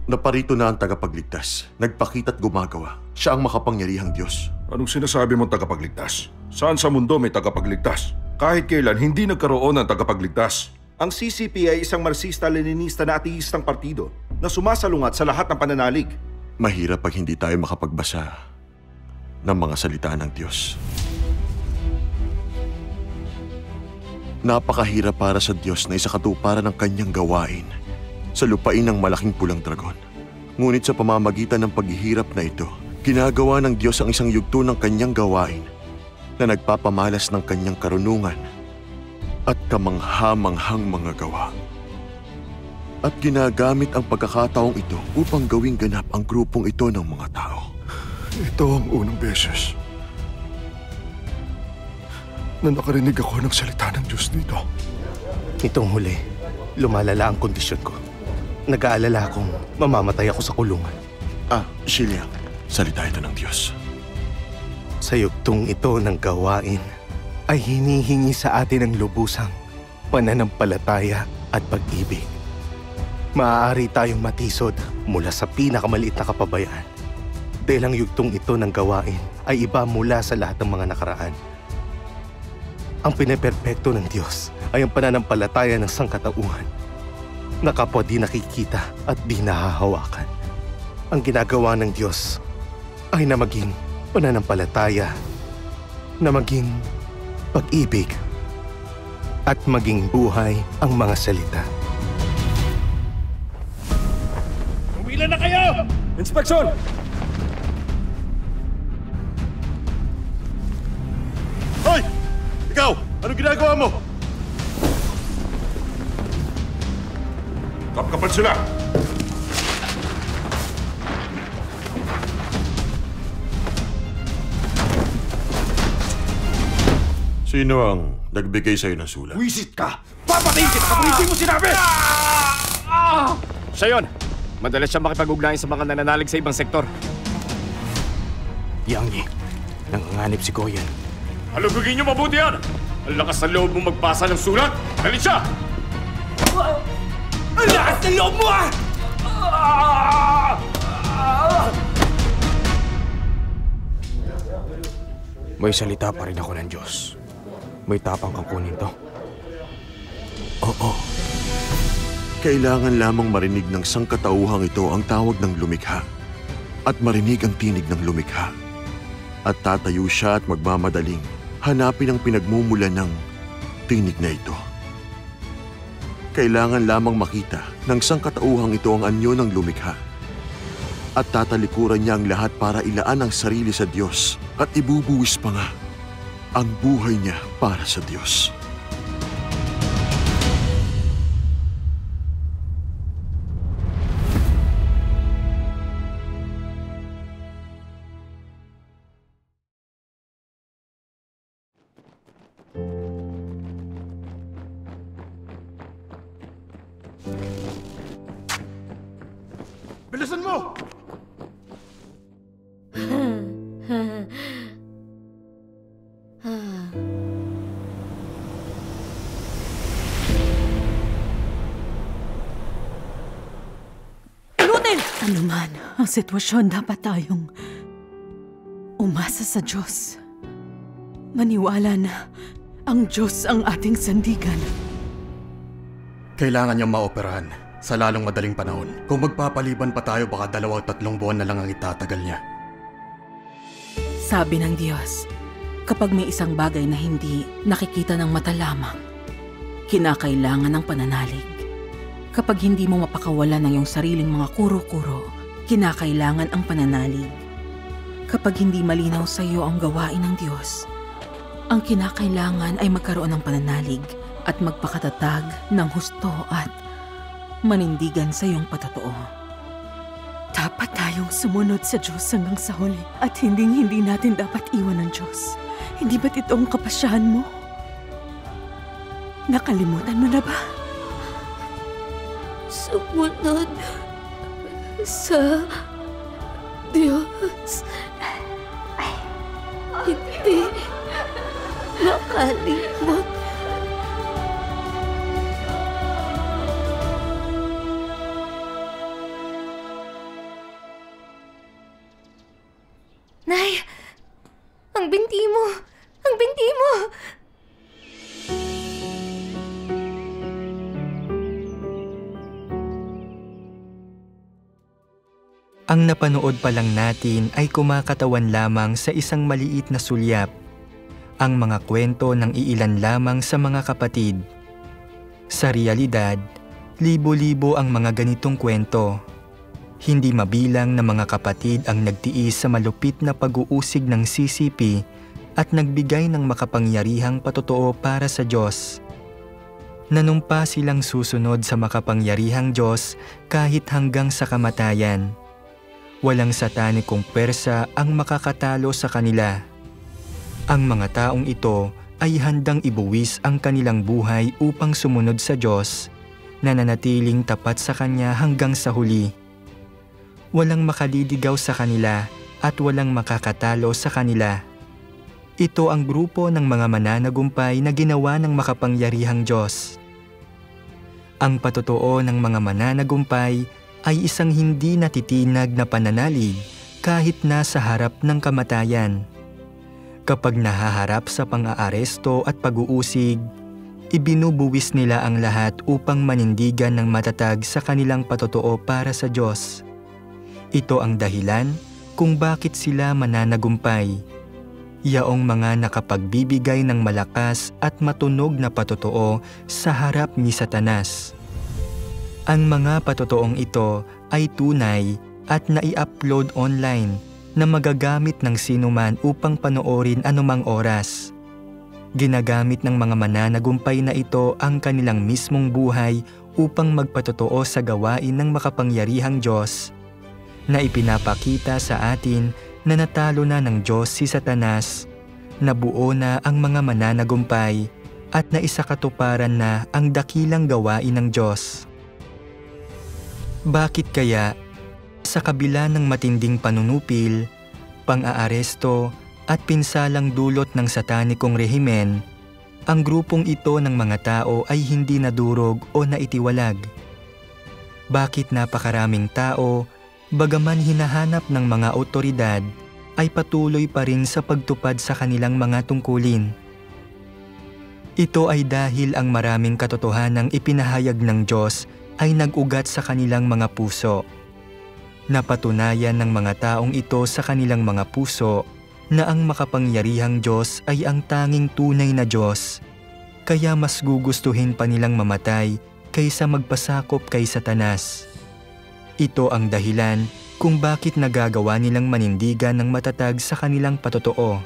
Naparito na ang tagapagligtas. Nagpakita at gumagawa. Siya ang makapangyarihang Diyos. Anong sinasabi mong tagapagligtas? Saan sa mundo may tagapagligtas? Kahit kailan, hindi nagkaroon ng tagapagligtas. Ang CCP ay isang Marxista-Leninista na ateistang partido na sumasalungat sa lahat ng pananalig. Mahirap pag hindi tayo makapagbasa ng mga salita ng Diyos. Napakahirap para sa Diyos na isakatuparan ng kanyang gawain sa lupain ng malaking pulang dragon. Ngunit sa pamamagitan ng paghihirap na ito, ginagawa ng Diyos ang isang yugto ng kanyang gawain na nagpapamalas ng kanyang karunungan at kamangha-manghang mga gawa. At ginagamit ang pagkakataong ito upang gawing ganap ang grupong ito ng mga tao. Ito ang unang beses na nakarinig ako ng salita ng Diyos dito. Itong huli, lumalala ang kondisyon ko. Nag-aalala akong mamamatay ako sa kulungan. Shilia, salita ito ng Diyos. Sa yugtong ito ng gawain, ay hinihingi sa atin ang lubusang pananampalataya at pag-ibig. Maaari tayong matisod mula sa pinakamaliit na kapabayaan. Dahil ang yugtong ito ng gawain ay iba mula sa lahat ng mga nakaraan. Ang pinaperpekto ng Diyos ay ang pananampalataya ng sangkatauhan na kapwa di nakikita at di nahahawakan. Ang ginagawa ng Diyos ay na maging pananampalataya, na maging pag-ibig, at maging buhay ang mga salita. Umilan na kayo! Inspeksyon! Hoy! Ikaw! Anong ginagawa mo? Kapkapan sila! Sino ang nagbigay sa'yo ng sulat? Wisit ka! Papatayin kita kapag hindi mo sinabi! Siya yun! Madalas siya makipag-ugnayan sa mga nananalig sa ibang sektor. Yangi, nanganganib si Koyan. Halugugin niyo mabuti yan! Ang lakas ng loob mo magbasa ng sulat! Dali siya! Ang lakas ng loob mo ah! May salita pa rin ako ng Diyos. May tapang kang kunin to. Oo. Kailangan lamang marinig ng sangkatauhang ito ang tawag ng lumikha at marinig ang tinig ng lumikha. At tatayo siya at magmamadaling hanapin ang pinagmumulan ng tinig na ito. Kailangan lamang makita ng sangkatauhang ito ang anyo ng lumikha at tatalikuran niya ang lahat para ilaan ang sarili sa Diyos at ibubuwis pa nga ang buhay niya para sa Diyos. Bilisan mo! Ano man ang sitwasyon, dapat tayong umasa sa Diyos. Maniwala na ang Diyos ang ating sandigan. Kailangan niyang maoperahan sa lalong madaling panahon. Kung magpapaliban pa tayo, baka 2 o 3 buwan na lang ang itatagal niya. Sabi ng Diyos, kapag may isang bagay na hindi nakikita ng mata lamang, kinakailangan ng pananalig. Kapag hindi mo mapakawalan ng iyong sariling mga kuro-kuro, kinakailangan ang pananalig. Kapag hindi malinaw sa iyo ang gawain ng Diyos, ang kinakailangan ay magkaroon ng pananalig at magpakatatag ng husto at manindigan sa iyong patotoo. Dapat tayong sumunod sa Diyos hanggang sa huli at hindi natin dapat iwan ng Diyos. Hindi ba't ito ang kapasyahan mo? Nakalimutan mo na ba? Sumunod sa Diyos. Hindi makalimot. Nay! Ang binti mo! Ang binti mo! Ang napanood pa lang natin ay kumakatawan lamang sa isang maliit na sulyap, ang mga kwento ng iilan lamang sa mga kapatid. Sa realidad, libo-libo ang mga ganitong kwento. Hindi mabilang na mga kapatid ang nagtiis sa malupit na pag-uusig ng CCP at nagbigay ng makapangyarihang patotoo para sa Diyos. Nanumpa silang susunod sa makapangyarihang Diyos kahit hanggang sa kamatayan. Walang satanikong pwersa ang makakatalo sa kanila. Ang mga taong ito ay handang ibuwis ang kanilang buhay upang sumunod sa Diyos, na nanatiling tapat sa Kanya hanggang sa huli. Walang makaliligaw sa kanila at walang makakatalo sa kanila. Ito ang grupo ng mga mananagumpay na ginawa ng makapangyarihang Diyos. Ang patotoo ng mga mananagumpay ay isang hindi natitinag na pananalig kahit nasa harap ng kamatayan. Kapag nahaharap sa pang-aaresto at pag-uusig, ibinubuwis nila ang lahat upang manindigan ng matatag sa kanilang patotoo para sa Diyos. Ito ang dahilan kung bakit sila mananagumpay. Yaong mga nakapagbibigay ng malakas at matunog na patotoo sa harap ni Satanas. Ang mga patotoong ito ay tunay at nai-upload online na magagamit ng sinuman upang panoorin anumang oras. Ginagamit ng mga mananagumpay na ito ang kanilang mismong buhay upang magpatotoo sa gawain ng makapangyarihang Diyos, na ipinapakita sa atin na natalo na ng Diyos si Satanas, na buo na ang mga mananagumpay at naisakatuparan na ang dakilang gawain ng Diyos. Bakit kaya, sa kabila ng matinding panunupil, pang-aaresto at pinsalang dulot ng satanikong rehimen, ang grupong ito ng mga tao ay hindi nadurog o naitiwalag. Bakit napakaraming tao, bagaman hinahanap ng mga otoridad, ay patuloy pa rin sa pagtupad sa kanilang mga tungkulin? Ito ay dahil ang maraming katotohanang ipinahayag ng Diyos ay nag-ugat sa kanilang mga puso. Napatunayan ng mga taong ito sa kanilang mga puso na ang makapangyarihang Diyos ay ang tanging tunay na Diyos, kaya mas gugustuhin pa nilang mamatay kaysa magpasakop kay Satanas. Ito ang dahilan kung bakit nagagawa nilang manindigan ng matatag sa kanilang patotoo.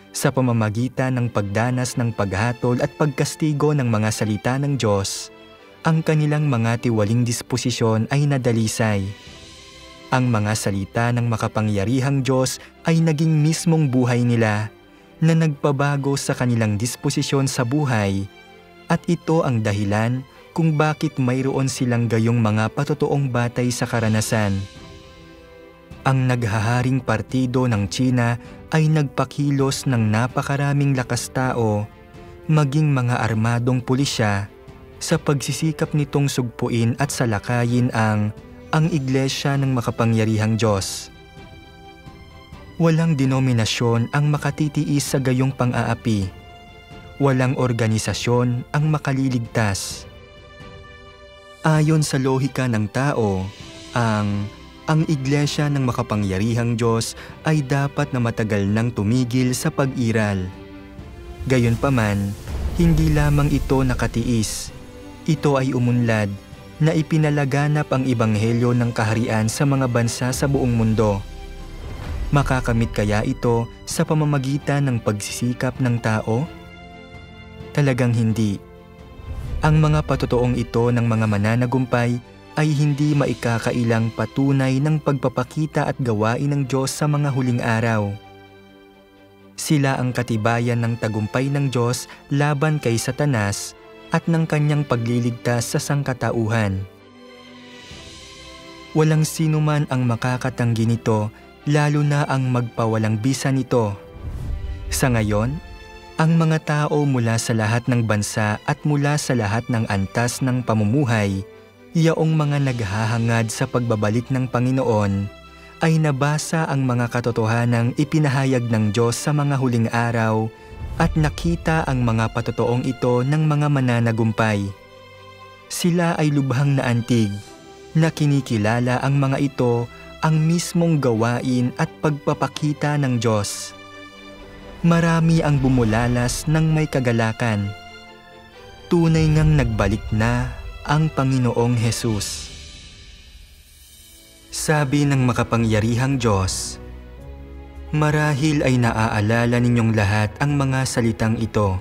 Sa pamamagitan ng pagdanas ng paghatol at pagkastigo ng mga salita ng Diyos, ang kanilang mga tiwaling disposisyon ay nadalisay. Ang mga salita ng makapangyarihang Diyos ay naging mismong buhay nila na nagpabago sa kanilang disposisyon sa buhay, at ito ang dahilan kung bakit mayroon silang gayong mga patotoong batay sa karanasan. Ang naghaharing partido ng China ay nagpakilos ng napakaraming lakas tao, maging mga armadong pulisya, sa pagsisikap nitong sugpuin at salakayin ang Iglesia ng makapangyarihang Diyos. Walang denominasyon ang makatitiis sa gayong pang-aapi. Walang organisasyon ang makaliligtas. Ayon sa lohika ng tao, ang Iglesia ng makapangyarihang Diyos ay dapat na matagal nang tumigil sa pag-iral. Gayunpaman, hindi lamang ito nakatiis. Ito ay umunlad na ipinalaganap ang ebanghelyo ng kaharian sa mga bansa sa buong mundo. Makakamit kaya ito sa pamamagitan ng pagsisikap ng tao? Talagang hindi. Ang mga patotoong ito ng mga mananagumpay ay hindi maikakailang patunay ng pagpapakita at gawain ng Diyos sa mga huling araw. Sila ang katibayan ng tagumpay ng Diyos laban kay Satanas at ng kanyang pagliligtas sa sangkatauhan. Walang sino man ang makakatanggi nito, lalo na ang magpawalang bisa nito. Sa ngayon, ang mga tao mula sa lahat ng bansa at mula sa lahat ng antas ng pamumuhay, yaong mga naghahangad sa pagbabalik ng Panginoon, ay nabasa ang mga katotohanang ipinahayag ng Diyos sa mga huling araw at nakita ang mga patotoong ito ng mga mananagumpay. Sila ay lubhang naantig, na kinikilala ang mga ito ang mismong gawain at pagpapakita ng Diyos. Marami ang bumulalas ng may kagalakan. Tunay ngang nagbalik na ang Panginoong Hesus. Sabi ng makapangyarihang Diyos, marahil ay naaalala ninyong lahat ang mga salitang ito,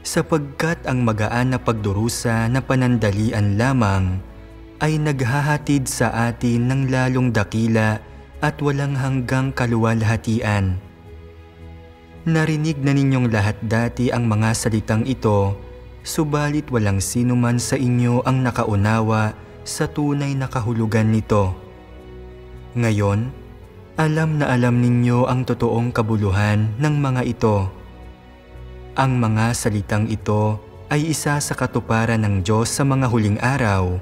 sapagkat ang magaan na pagdurusa na panandalian lamang ay naghahatid sa atin ng lalong dakila at walang hanggang kaluwalhatian. Narinig na ninyong lahat dati ang mga salitang ito, subalit walang sino man sa inyo ang nakaunawa sa tunay na kahulugan nito. Ngayon, alam na alam ninyo ang totoong kabuluhan ng mga ito. Ang mga salitang ito ay isa sa katuparan ng Diyos sa mga huling araw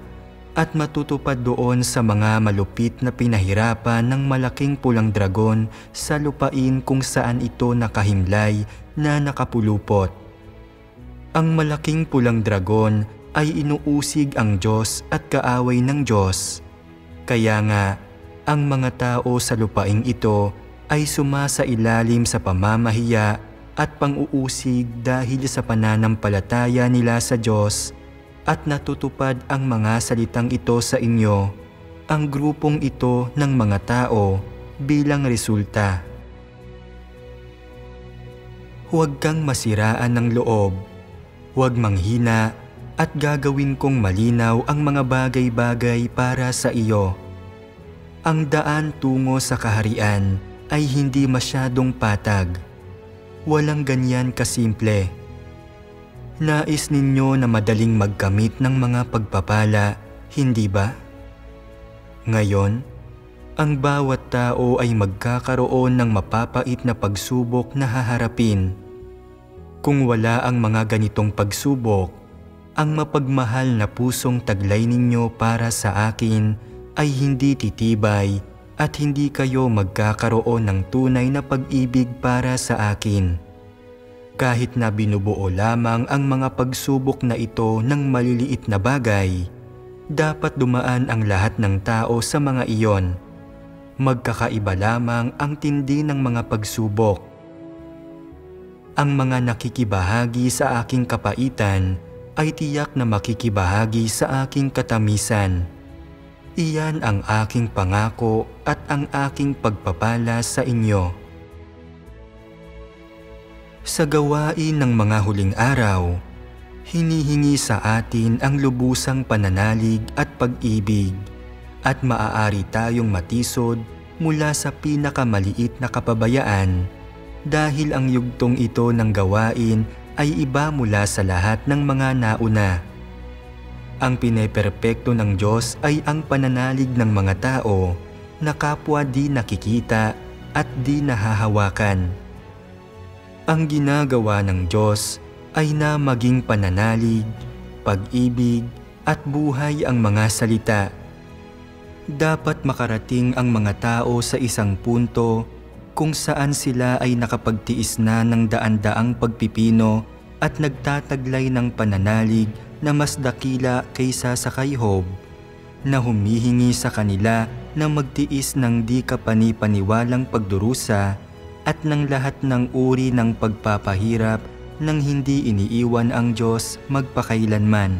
at matutupad doon sa mga malupit na pinahirapan ng malaking pulang dragon sa lupain kung saan ito nakahimlay na nakapulupot. Ang malaking pulang dragon ay inuusig ang Diyos at kaaway ng Diyos. Kaya nga, ang mga tao sa lupaing ito ay sumasailalim sa pamamahiya at pang-uusig dahil sa pananampalataya nila sa Diyos, at natutupad ang mga salitang ito sa inyo, ang grupong ito ng mga tao bilang resulta. Huwag kang masiraan ng loob, huwag manghina, at gagawin kong malinaw ang mga bagay-bagay para sa iyo. Ang daan tungo sa kaharian ay hindi masyadong patag. Walang ganyan kasimple. Nais ninyo na madaling magkamit ng mga pagpapala, hindi ba? Ngayon, ang bawat tao ay magkakaroon ng mapapait na pagsubok na haharapin. Kung wala ang mga ganitong pagsubok, ang mapagmahal na pusong taglay ninyo para sa akin ay hindi titibay at hindi kayo magkakaroon ng tunay na pag-ibig para sa akin. Kahit na binubuo lamang ang mga pagsubok na ito ng maliliit na bagay, dapat dumaan ang lahat ng tao sa mga iyon. Magkakaiba lamang ang tindi ng mga pagsubok. Ang mga nakikibahagi sa aking kapaitan ay tiyak na makikibahagi sa aking katamisan. Iyan ang aking pangako at ang aking pagpapala sa inyo. Sa gawain ng mga huling araw, hinihingi sa atin ang lubusang pananalig at pag-ibig, at maaari tayong matisod mula sa pinakamaliit na kapabayaan dahil ang yugtong ito ng gawain ay iba mula sa lahat ng mga nauna. Ang pineperpekto ng Diyos ay ang pananalig ng mga tao na kapwa di nakikita at di nahahawakan. Ang ginagawa ng Diyos ay na maging pananalig, pag-ibig at buhay ang mga salita. Dapat makarating ang mga tao sa isang punto kung saan sila ay nakapagtiis na ng daan-daang pagpipino at nagtataglay ng pananalig na mas dakila kaysa sa kay Job, na humihingi sa kanila na magtiis ng di kapani-paniwalang pagdurusa at ng lahat ng uri ng pagpapahirap nang hindi iniiwan ang Diyos magpakailanman.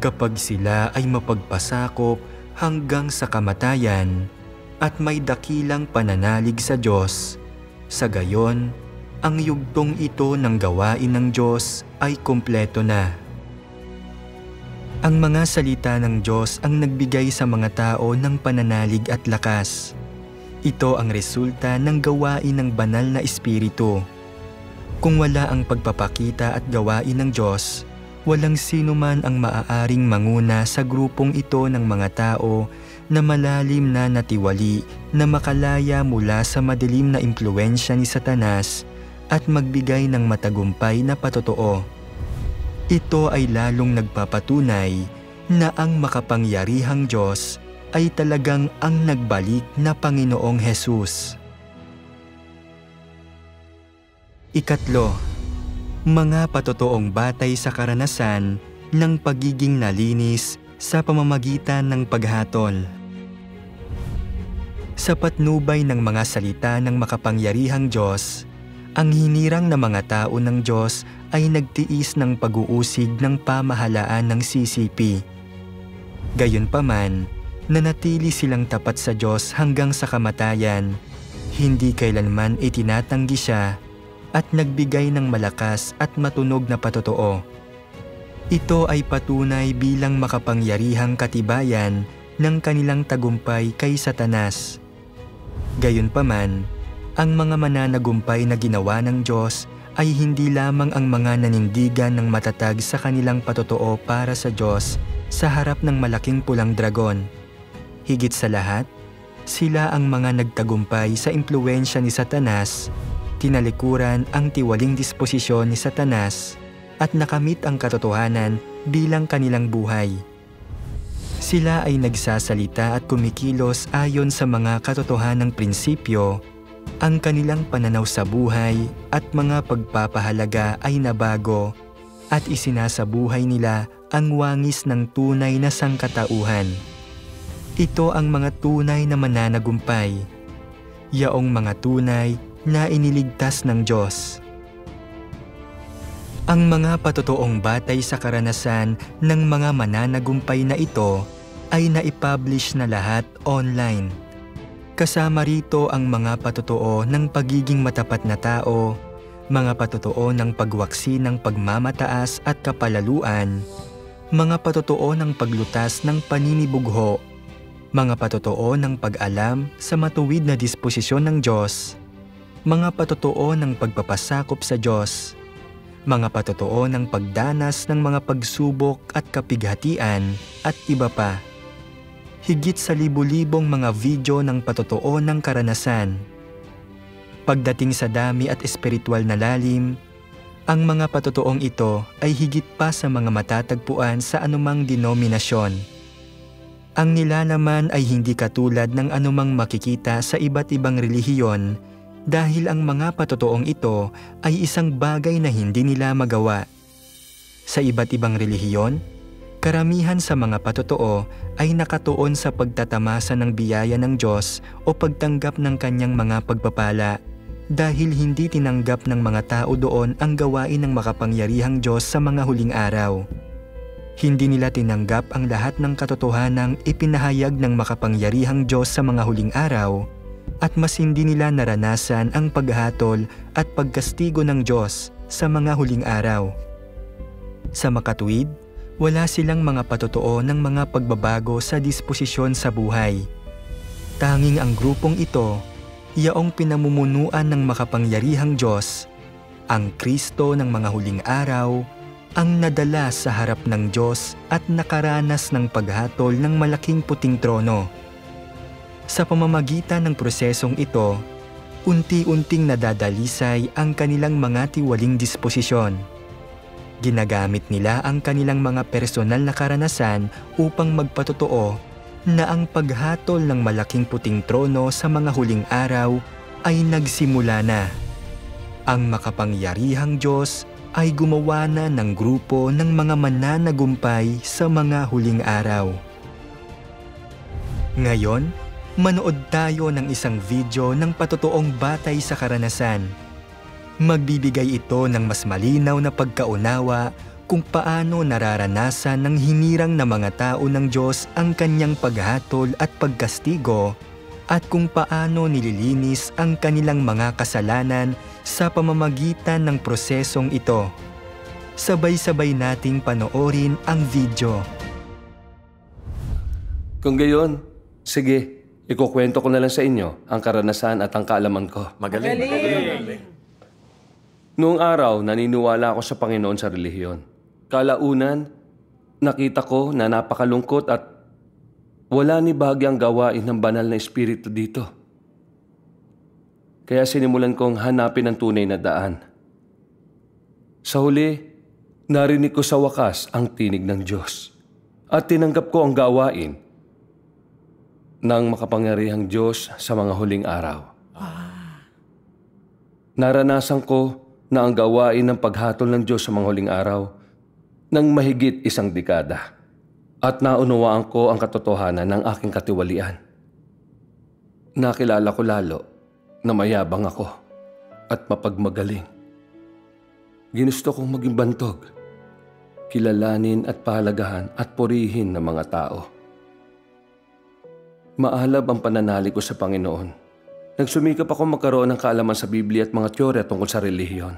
Kapag sila ay mapagpasakop hanggang sa kamatayan at may dakilang pananalig sa Diyos, sa gayon, ang yugtong ito ng gawain ng Diyos ay kumpleto na. Ang mga salita ng Diyos ang nagbigay sa mga tao ng pananalig at lakas. Ito ang resulta ng gawain ng banal na Espiritu. Kung wala ang pagpapakita at gawain ng Diyos, walang sino man ang maaaring manguna sa grupong ito ng mga tao na malalim na natiwali na makalaya mula sa madilim na impluwensya ni Satanas at magbigay ng matagumpay na patotoo. Ito ay lalong nagpapatunay na ang makapangyarihang Diyos ay talagang ang nagbalik na Panginoong Hesus. Ikatlo, mga patotoong batay sa karanasan ng pagiging nalinis sa pamamagitan ng paghatol. Sa patnubay ng mga salita ng makapangyarihang Diyos, ang hinirang na mga tao ng Diyos ay nagtiis ng pag-uusig ng pamahalaan ng CCP. Gayunpaman, nanatili silang tapat sa Diyos hanggang sa kamatayan, hindi kailanman itinatanggi siya, at nagbigay ng malakas at matunog na patotoo. Ito ay patunay bilang makapangyarihang katibayan ng kanilang tagumpay kay Satanas. Gayunpaman, ang mga mananagumpay na ginawa ng Diyos ay hindi lamang ang mga nanindigan ng matatag sa kanilang patotoo para sa Diyos sa harap ng malaking pulang dragon. Higit sa lahat, sila ang mga nagtagumpay sa impluwensya ni Satanas, tinalikuran ang tiwaling disposisyon ni Satanas at nakamit ang katotohanan bilang kanilang buhay. Sila ay nagsasalita at kumikilos ayon sa mga katotohanang prinsipyo. Ang kanilang pananaw sa buhay at mga pagpapahalaga ay nabago at isinasabuhay nila ang wangis ng tunay na sangkatauhan. Ito ang mga tunay na mananagumpay, yaong mga tunay na iniligtas ng Diyos. Ang mga patotoong batay sa karanasan ng mga mananagumpay na ito ay naipublish na lahat online. Kasama rito ang mga patotoo ng pagiging matapat na tao, mga patotoo ng pagwaksi ng pagmamataas at kapalaluan, mga patotoo ng paglutas ng paninibugho, mga patotoo ng pag-alam sa matuwid na disposisyon ng Diyos, mga patotoo ng pagpapasakop sa Diyos, mga patotoo ng pagdanas ng mga pagsubok at kapighatian at iba pa. higit sa libu-libong mga video ng patotoo ng karanasan. Pagdating sa dami at espiritual na lalim, ang mga patotoong ito ay higit pa sa mga matatagpuan sa anumang denominasyon. Ang nilalaman ay hindi katulad ng anumang makikita sa iba't ibang relihiyon dahil ang mga patotoong ito ay isang bagay na hindi nila magawa. Sa iba't ibang relihiyon, karamihan sa mga patotoo ay nakatuon sa pagtatamasa ng biyaya ng Diyos o pagtanggap ng kanyang mga pagpapala dahil hindi tinanggap ng mga tao doon ang gawain ng makapangyarihang Diyos sa mga huling araw. Hindi nila tinanggap ang lahat ng katotohanang ipinahayag ng makapangyarihang Diyos sa mga huling araw at mas hindi nila naranasan ang paghatol at pagkastigo ng Diyos sa mga huling araw. Sa makatuwid, wala silang mga patotoo ng mga pagbabago sa disposisyon sa buhay. Tanging ang grupong ito, yaong pinamumunuan ng makapangyarihang Diyos, ang Kristo ng mga huling araw, ang nadala sa harap ng Diyos at nakaranas ng paghatol ng malaking puting trono. Sa pamamagitan ng prosesong ito, unti-unting nadadalisay ang kanilang mga tiwaling disposisyon. Ginagamit nila ang kanilang mga personal na karanasan upang magpatotoo na ang paghatol ng malaking puting trono sa mga huling araw ay nagsimula na. Ang makapangyarihang Diyos ay gumawa na ng grupo ng mga mananagumpay sa mga huling araw. Ngayon, manood tayo ng isang video ng patotoong batay sa karanasan. Magbibigay ito ng mas malinaw na pagkaunawa kung paano nararanasan ng hinirang na mga tao ng Diyos ang kanyang paghatol at pagkastigo at kung paano nililinis ang kanilang mga kasalanan sa pamamagitan ng prosesong ito. Sabay-sabay nating panoorin ang video. Kung gayon, sige, ikukwento ko na lang sa inyo ang karanasan at ang kaalaman ko. Magaling. Noong araw, naniniwala ako sa Panginoon sa relihiyon. Kalaunan, nakita ko na napakalungkot at wala ni bahagyang gawain ng banal na espiritu dito. Kaya sinimulan kong hanapin ang tunay na daan. Sa huli, narinig ko sa wakas ang tinig ng Diyos at tinanggap ko ang gawain ng makapangyarihang Diyos sa mga huling araw. Naranasan ko na ang gawain ng paghatol ng Diyos sa mga huling araw ng mahigit 1 dekada at naunawaan ko ang katotohanan ng aking katiwalian. Nakilala ko lalo na mayabang ako at mapagmagaling. Ginusto kong maging bantog, kilalanin at pahalagahan at purihin ng mga tao. Maalab ang pananalig ko sa Panginoon. Nagsumikap ako magkaroon ng kaalaman sa Biblia at mga teorya tungkol sa relihiyon.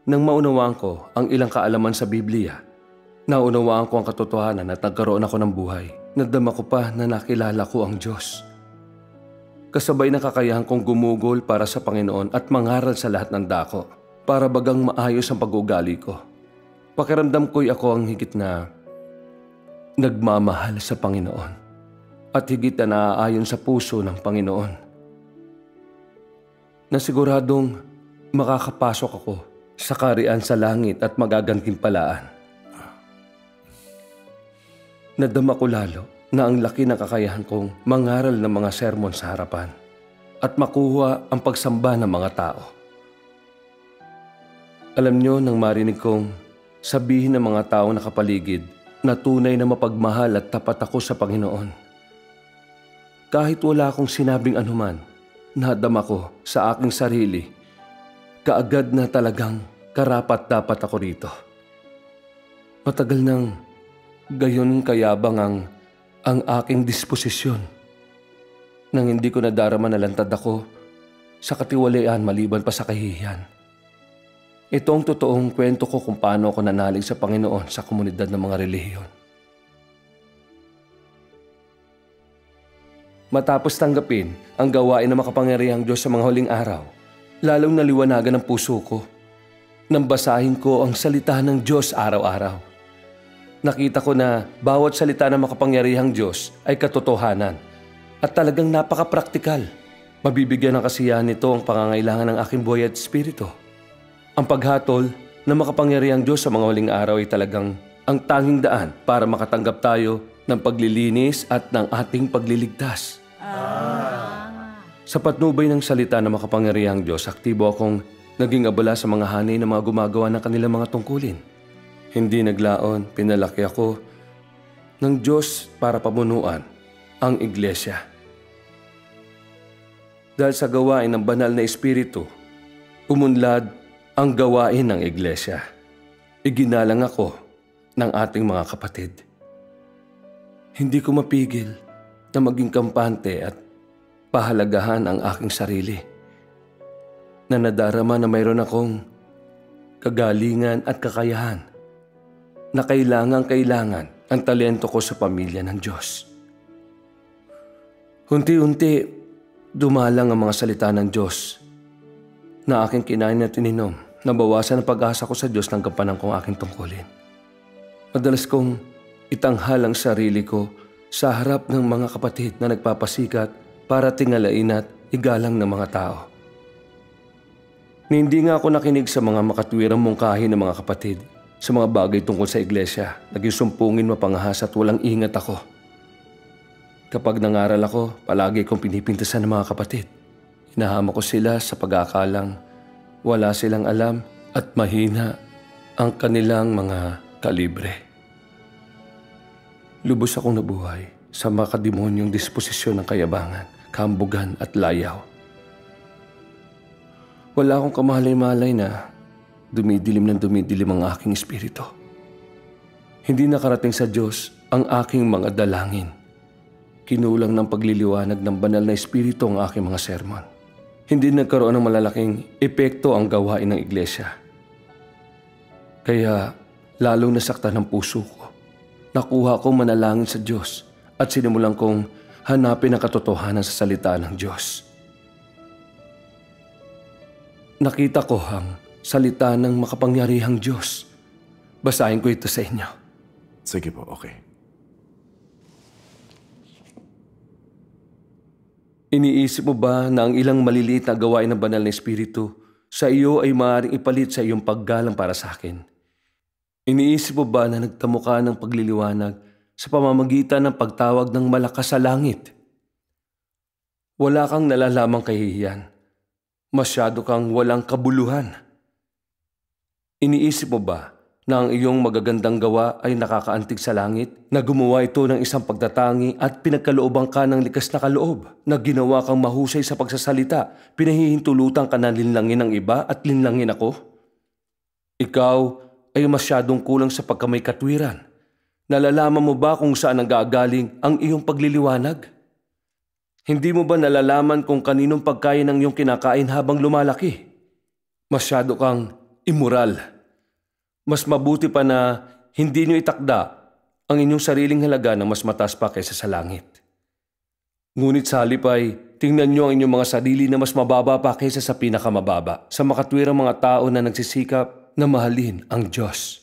Nang maunawaan ko ang ilang kaalaman sa Biblia, naunawaan ko ang katotohanan at nagkaroon ako ng buhay. Nadama ko pa na nakilala ko ang Diyos. Kasabay na kakayahan kong gumugol para sa Panginoon at mangaral sa lahat ng dako para bagang maayos ang pag-ugali ko. Pakiramdam ko'y ako ang higit na nagmamahal sa Panginoon at higit na naaayon sa puso ng Panginoon. Nasiguradong makakapasok ako sa kaharian sa langit at magagantimpalaan. Nadama ko lalo na ang laki ng kakayahan kong mangaral ng mga sermon sa harapan at makuha ang pagsamba ng mga tao. Alam niyo nang marinig kong sabihin ng mga taong nakapaligid na tunay na mapagmahal at tapat ako sa Panginoon. Kahit wala akong sinabing anuman, nadama ko sa aking sarili, kaagad na talagang karapat-dapat ako rito. Matagal nang gayon kayabang ang aking disposisyon nang hindi ko nadarama na lantad ako sa katiwalian maliban pa sa kahihiyan. Ito ang totoong kwento ko kung paano ako nanalig sa Panginoon sa komunidad ng mga relihiyon. Matapos tanggapin ang gawain ng makapangyarihang Diyos sa mga huling araw, lalong naliwanagan ang puso ko nang basahin ko ang salita ng Diyos araw-araw. Nakita ko na bawat salita ng makapangyarihang Diyos ay katotohanan at talagang napaka-praktikal. Mabibigyan ng kasiyahan nito ang pangangailangan ng aking buhay at espiritu. Ang paghatol ng makapangyarihang Diyos sa mga huling araw ay talagang ang tanging daan para makatanggap tayo ng paglilinis at ng ating pagliligtas. Sa patnubay ng salita ng makapangyarihang Diyos, aktibo akong naging abala sa mga hanay na mga gumagawa ng kanilang mga tungkulin. Hindi naglaon, pinalaki ako ng Diyos para pamunuan ang iglesia. Dahil sa gawain ng banal na espiritu, umunlad ang gawain ng iglesia. Iginalang ako ng ating mga kapatid. Hindi ko mapigil na maging kampante at pahalagahan ang aking sarili. Na nadarama na mayroon akong kagalingan at kakayahan na kailangan ang talento ko sa pamilya ng Diyos. Unti-unti, dumalang ang mga salita ng Diyos na aking kinain at ininom. Nabawasan ang pag-asa ko sa Diyos ng gampanan kong aking tungkulin. Madalas kong itanghal ang sarili ko sa harap ng mga kapatid na nagpapasikat para tingalain at igalang ng mga tao. Hindi nga ako nakinig sa mga makatwirang mungkahi ng mga kapatid sa mga bagay tungkol sa iglesia. Naging sumpungin, mapangahas at walang ingat ako. Kapag nangaral ako, palagi kong pinipintasan ng mga kapatid. Hinahama ko sila sa pag-aakalang wala silang alam at mahina ang kanilang mga kalibre. Lubos akong nabuhay sa makademonyong disposisyon ng kayabangan, kambugan at layaw. Wala akong kamalay-malay na dumidilim ang aking espiritu. Hindi nakarating sa Diyos ang aking mga dalangin. Kinulang ng pagliliwanag ng banal na espiritu ang aking mga sermon. Hindi nagkaroon ng malalaking epekto ang gawain ng iglesia. Kaya lalong nasaktan ang puso ko. Nakuha kong manalangin sa Diyos at sinimulan kong hanapin ang katotohanan sa salita ng Diyos. Nakita ko ang salita ng makapangyarihang Diyos. Basahin ko ito sa inyo. Sige po, okay. Iniisip mo ba na ang ilang maliliit na gawain ng banal na espiritu sa iyo ay maaaring ipalit sa iyong paggalang para sa akin? Iniisip mo ba na nagtamo ka ng pagliliwanag sa pamamagitan ng pagtawag ng malakas sa langit? Wala kang nalalamang kahihiyan. Masyado kang walang kabuluhan. Iniisip mo ba na ang iyong magagandang gawa ay nakakaantig sa langit, na gumawa ito ng isang pagtatangi at pinagkalooban ka ng likas na kaloob, na ginawa kang mahusay sa pagsasalita, pinahihintulutan ka na linlangin ng iba at linlangin ako? Ikaw ay masyadong kulang sa pagkamay katwiran. Nalalaman mo ba kung saan nanggagaling ang iyong pagliliwanag? Hindi mo ba nalalaman kung kaninong pagkain ang iyong kinakain habang lumalaki? Masyado kang immoral. Mas mabuti pa na hindi niyo itakda ang inyong sariling halaga na mas mataas pa kaysa sa langit. Ngunit sa halip ay tingnan niyo ang inyong mga sarili na mas mababa pa kaysa sa pinakamababa, sa makatwirang mga tao na nagsisikap na mahalin ang Diyos.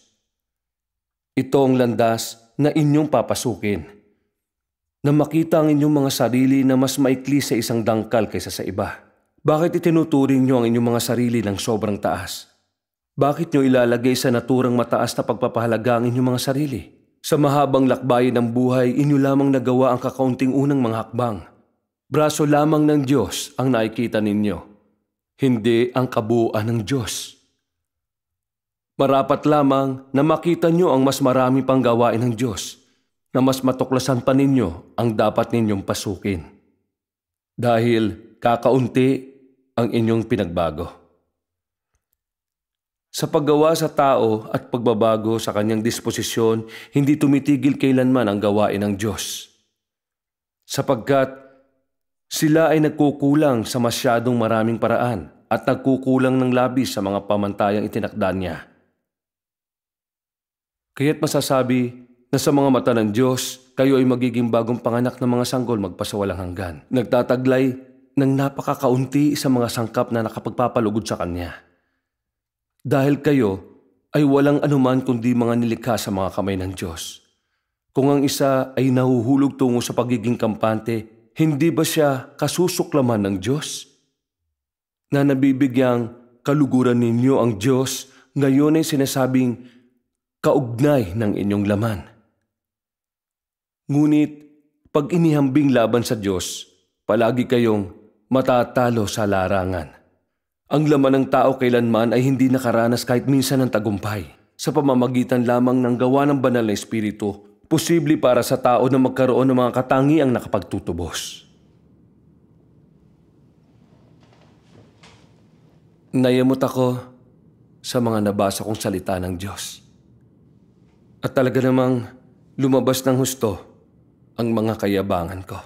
Ito ang landas na inyong papasukin, na makita ang inyong mga sarili na mas maikli sa isang dangkal kaysa sa iba. Bakit itinuturing niyo ang inyong mga sarili ng sobrang taas? Bakit niyo ilalagay sa naturang mataas na pagpapahalaga ang inyong mga sarili? Sa mahabang lakbayin ng buhay, inyo lamang nagawa ang kakaunting unang mga hakbang. Braso lamang ng Diyos ang nakikita ninyo, hindi ang kabuuan ng Diyos. Marapat lamang na makita niyo ang mas marami pang gawain ng Diyos, na mas matuklasan pa ninyo ang dapat ninyong pasukin. Dahil kakaunti ang inyong pinagbago. Sa paggawa sa tao at pagbabago sa kanyang disposisyon, hindi tumitigil kailanman ang gawain ng Diyos. Sapagkat sila ay nagkukulang sa masyadong maraming paraan at nagkukulang ng labis sa mga pamantayang itinakda niya. Kaya't masasabi na sa mga mata ng Diyos, kayo ay magiging bagong panganak ng mga sanggol magpasawalang hanggan. Nagtataglay ng napakakaunti sa mga sangkap na nakapagpapalugod sa Kanya. Dahil kayo ay walang anuman kundi mga nilikha sa mga kamay ng Diyos. Kung ang isa ay nahuhulog tungo sa pagiging kampante, hindi ba siya kasusuklaman ng Diyos? Na nabibigyang kaluguran ninyo ang Diyos, ngayon ay sinasabing kaugnay ng inyong laman. Ngunit pag inihambing laban sa Diyos, palagi kayong matatalo sa larangan. Ang laman ng tao kailanman ay hindi nakaranas kahit minsan ng tagumpay. Sa pamamagitan lamang ng gawa ng banal na Espiritu, posible para sa tao na magkaroon ng mga katangiang nakapagtutubos. Nayamot ako sa mga nabasa kong salita ng Diyos. At talaga namang lumabas ng husto ang mga kayabangan ko.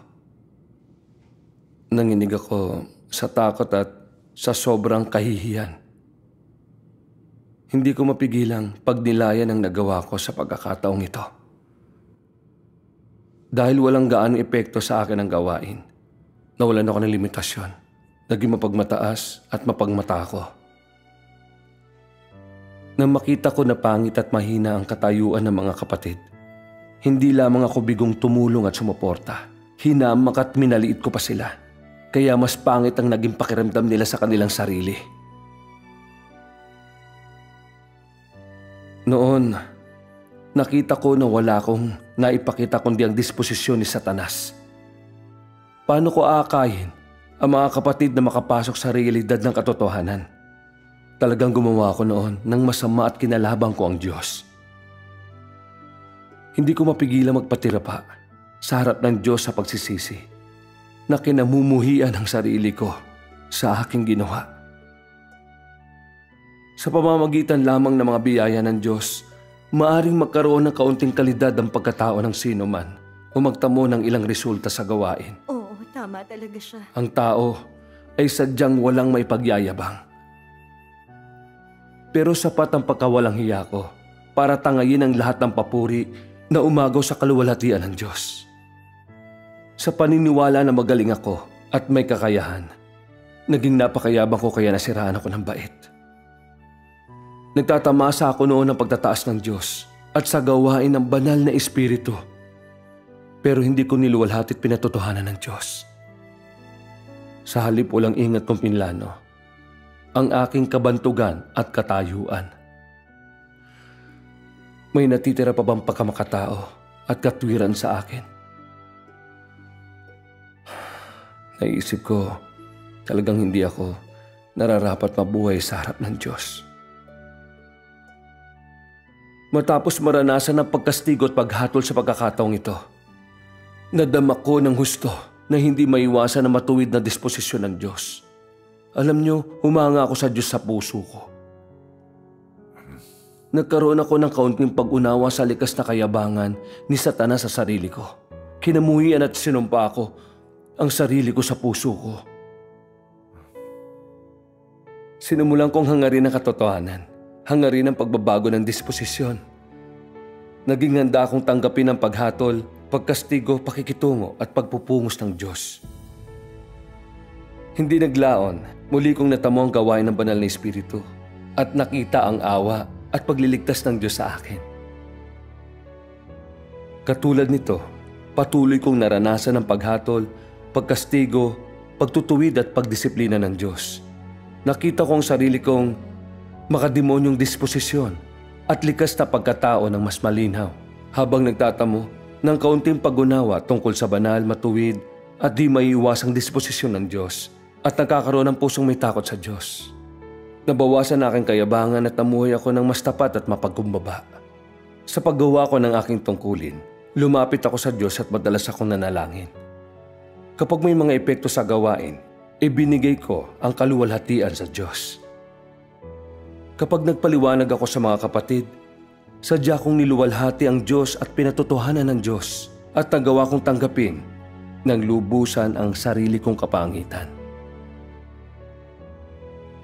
Nanginig ako sa takot at sa sobrang kahihiyan. Hindi ko mapigilang pagnilayan ang nagawa ko sa pagkakataong ito. Dahil walang gaano epekto sa akin ang gawain, nawalan ako ng limitasyon. Naging mapagmataas at mapagmata ako. Nang makita ko na pangit at mahina ang katayuan ng mga kapatid, hindi lamang ako bigong tumulong at sumuporta. Hinamak at minaliit ko pa sila. Kaya mas pangit ang naging pakiramdam nila sa kanilang sarili. Noon, nakita ko na wala akong naipakita kundi ang disposisyon ni Satanas. Paano ko aakayin ang mga kapatid na makapasok sa realidad ng katotohanan? Talagang gumawa ako noon ng masama at kinalabang ko ang Diyos. Hindi ko mapigilang magpatira pa sa harap ng Diyos sa pagsisisi na kinamumuhian ang sarili ko sa aking ginawa. Sa pamamagitan lamang ng mga biyaya ng Diyos, maaring magkaroon ng kaunting kalidad ang pagkatao ng sino man o magtamo ng ilang resulta sa gawain. Oo, tama talaga siya. Ang tao ay sadyang walang maipagyayabang. Pero sapat ang pagkawalang hiya ko para tangayin ang lahat ng papuri na umagaw sa kaluwalhatian ng Diyos. Sa paniniwala na magaling ako at may kakayahan, naging napakayabang ko kaya nasiraan ako ng bait. Nagtatamasa ako noon ng pagtataas ng Diyos at sa gawain ng banal na Espiritu. Pero hindi ko niluwalhati at pinatotohanan ng Diyos. Sa halip walang ingat kong pinlano ang aking kabantugan at katayuan. May natitira pa bang pagkamakatao at katwiran sa akin? Naisip ko, talagang hindi ako nararapat mabuhay sa harap ng Diyos. Matapos maranasan ang pagkastigo at paghatol sa pagkakataong ito, nadama ko ng husto na hindi maiwasan na matuwid na disposisyon ng Diyos. Alam niyo, humanga ako sa Diyos sa puso ko. Nagkaroon ako ng kaunting pag-unawa sa likas na kayabangan ni Satanas sa sarili ko. Kinamuhian at sinumpa ako ang sarili ko sa puso ko. Sinumulan kong hangarin ang katotohanan, hangarin ang pagbabago ng disposisyon. Naging handa akong tanggapin ang paghatol, pagkastigo, pakikitungo at pagpupungos ng Diyos. Hindi naglaon, muli kong natamo ang gawain ng banal na Espiritu at nakita ang awa at pagliligtas ng Diyos sa akin. Katulad nito, patuloy kong naranasan ang paghatol, pagkastigo, pagtutuwid at pagdisiplina ng Diyos. Nakita ko ang sarili kong makademonyong disposisyon at likas na pagkatao ng mas malinaw habang nagtatamo ng kaunting pag-unawa tungkol sa banal, matuwid at di maiiwasang disposisyon ng Diyos at nagkakaroon ng pusong may takot sa Diyos. Nabawasan na aking kayabangan at namuhay ako ng mas tapat at mapagkumbaba. Sa paggawa ko ng aking tungkulin, lumapit ako sa Diyos at madalas akong nanalangin. Kapag may mga epekto sa gawain, ibinigay ko ang kaluwalhatian sa Diyos. Kapag nagpaliwanag ako sa mga kapatid, sadya kong niluwalhati ang Diyos at pinatotohanan ng Diyos at nagawa kong tanggapin ng lubusan ang sarili kong kapangitan.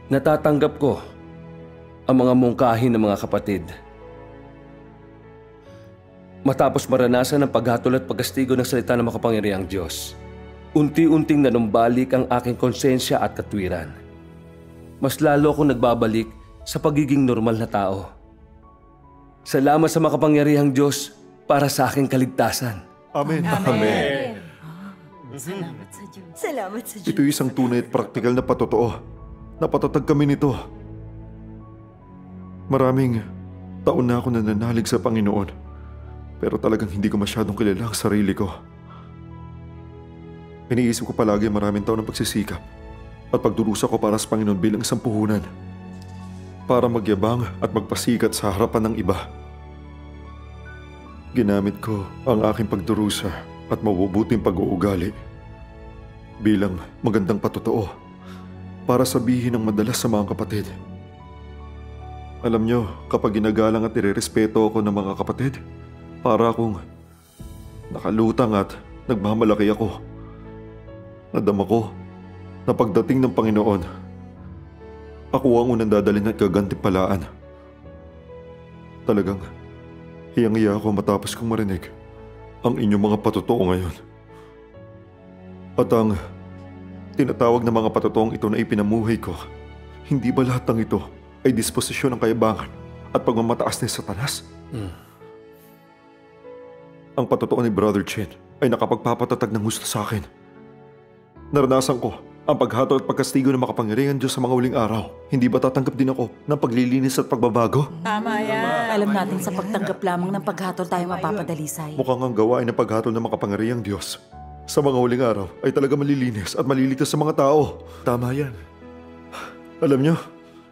Natatanggap ko ang mga mungkahin ng mga kapatid. Matapos maranasan ang paghatol at pagkastigo ng salita ng makapangyarihang Diyos, unti-unting nanumbalik ang aking konsensya at katwiran. Mas lalo akong nagbabalik sa pagiging normal na tao. Salamat sa makapangyarihang Diyos para sa aking kaligtasan. Amen. Amen. Salamat sa Diyos. Salamat sa Diyos. Ito'y isang tunay at praktikal na patotoo. Napatatag kami nito. Maraming taon na ako nananalig sa Panginoon. Pero talagang hindi ko masyadong kilala ang sarili ko. Iniisip ko palagi maraming taon ng pagsisikap at pagdurusa ko para sa Panginoon bilang isang puhunan. Para magyabang at magpasikat sa harapan ng iba. Ginamit ko ang aking pagdurusa at mabubuting pag-uugali bilang magandang patotoo para sabihin ng madalas sa mga kapatid. Alam nyo, kapag ginagalang at irerespeto ako ng mga kapatid, para akong nakalutang at nagmamalaki ako. Nadama ko na pagdating ng Panginoon, ako ang unang dadalhin at gagantimpalaan. Talagang hiyang-hiya ako matapos kong marinig ang inyong mga patotoo ngayon. At ang tinatawag na mga patotoong ito na ipinamuhay ko, hindi ba lahat ng ito ay disposisyon ng kayabangan at pagmamataas ni Satanas? Ang patotoo ni Brother Chen ay nakapagpapatatag ng gusto sa akin. Naranasan ko ang paghatol at pagkastigo ng makapangyarihan Diyos sa mga huling araw. Hindi ba tatanggap din ako ng paglilinis at pagbabago? Tama yan. Alam natin sa pagtanggap lamang ng paghatol tayo mapapadalisay. Mukhang ang gawain ng paghatol ng makapangyarihang Diyos sa mga huling araw ay talaga malilinis at maliligtas sa mga tao. Tama yan. Alam niyo,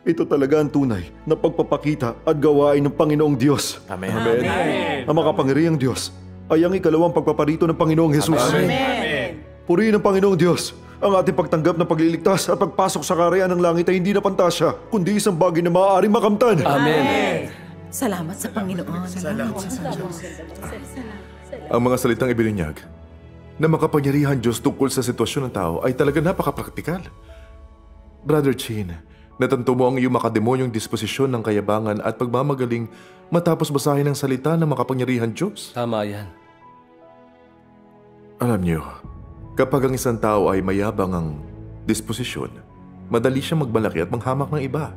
ito talaga ang tunay na pagpapakita at gawain ng Panginoong Diyos. Amen. Amen. Ang makapangyarihang Diyos ay ang ikalawang pagpaparito ng Panginoong Jesus. Amen. Purihin ng Panginoong Diyos. Ang ating pagtanggap ng pagliligtas at pagpasok sa karayaan ng langit ay hindi na pantasya, kundi isang bagay na maaaring makamtan. Amen. Salamat sa Panginoon. Salamat sa Diyos. Ang mga salitang ibinunyag na makapangyarihan Diyos tungkol sa sitwasyon ng tao ay talaga napaka-praktikal. Brother Chin, natanto mo ang iyong makademonyong disposisyon ng kayabangan at pagmamagaling matapos basahin ang salita ng makapangyarihan Diyos. Tama yan. Alam niyo, kapag ang isang tao ay mayabang ang disposisyon, madali siyang magmalaki at manghamak ng iba.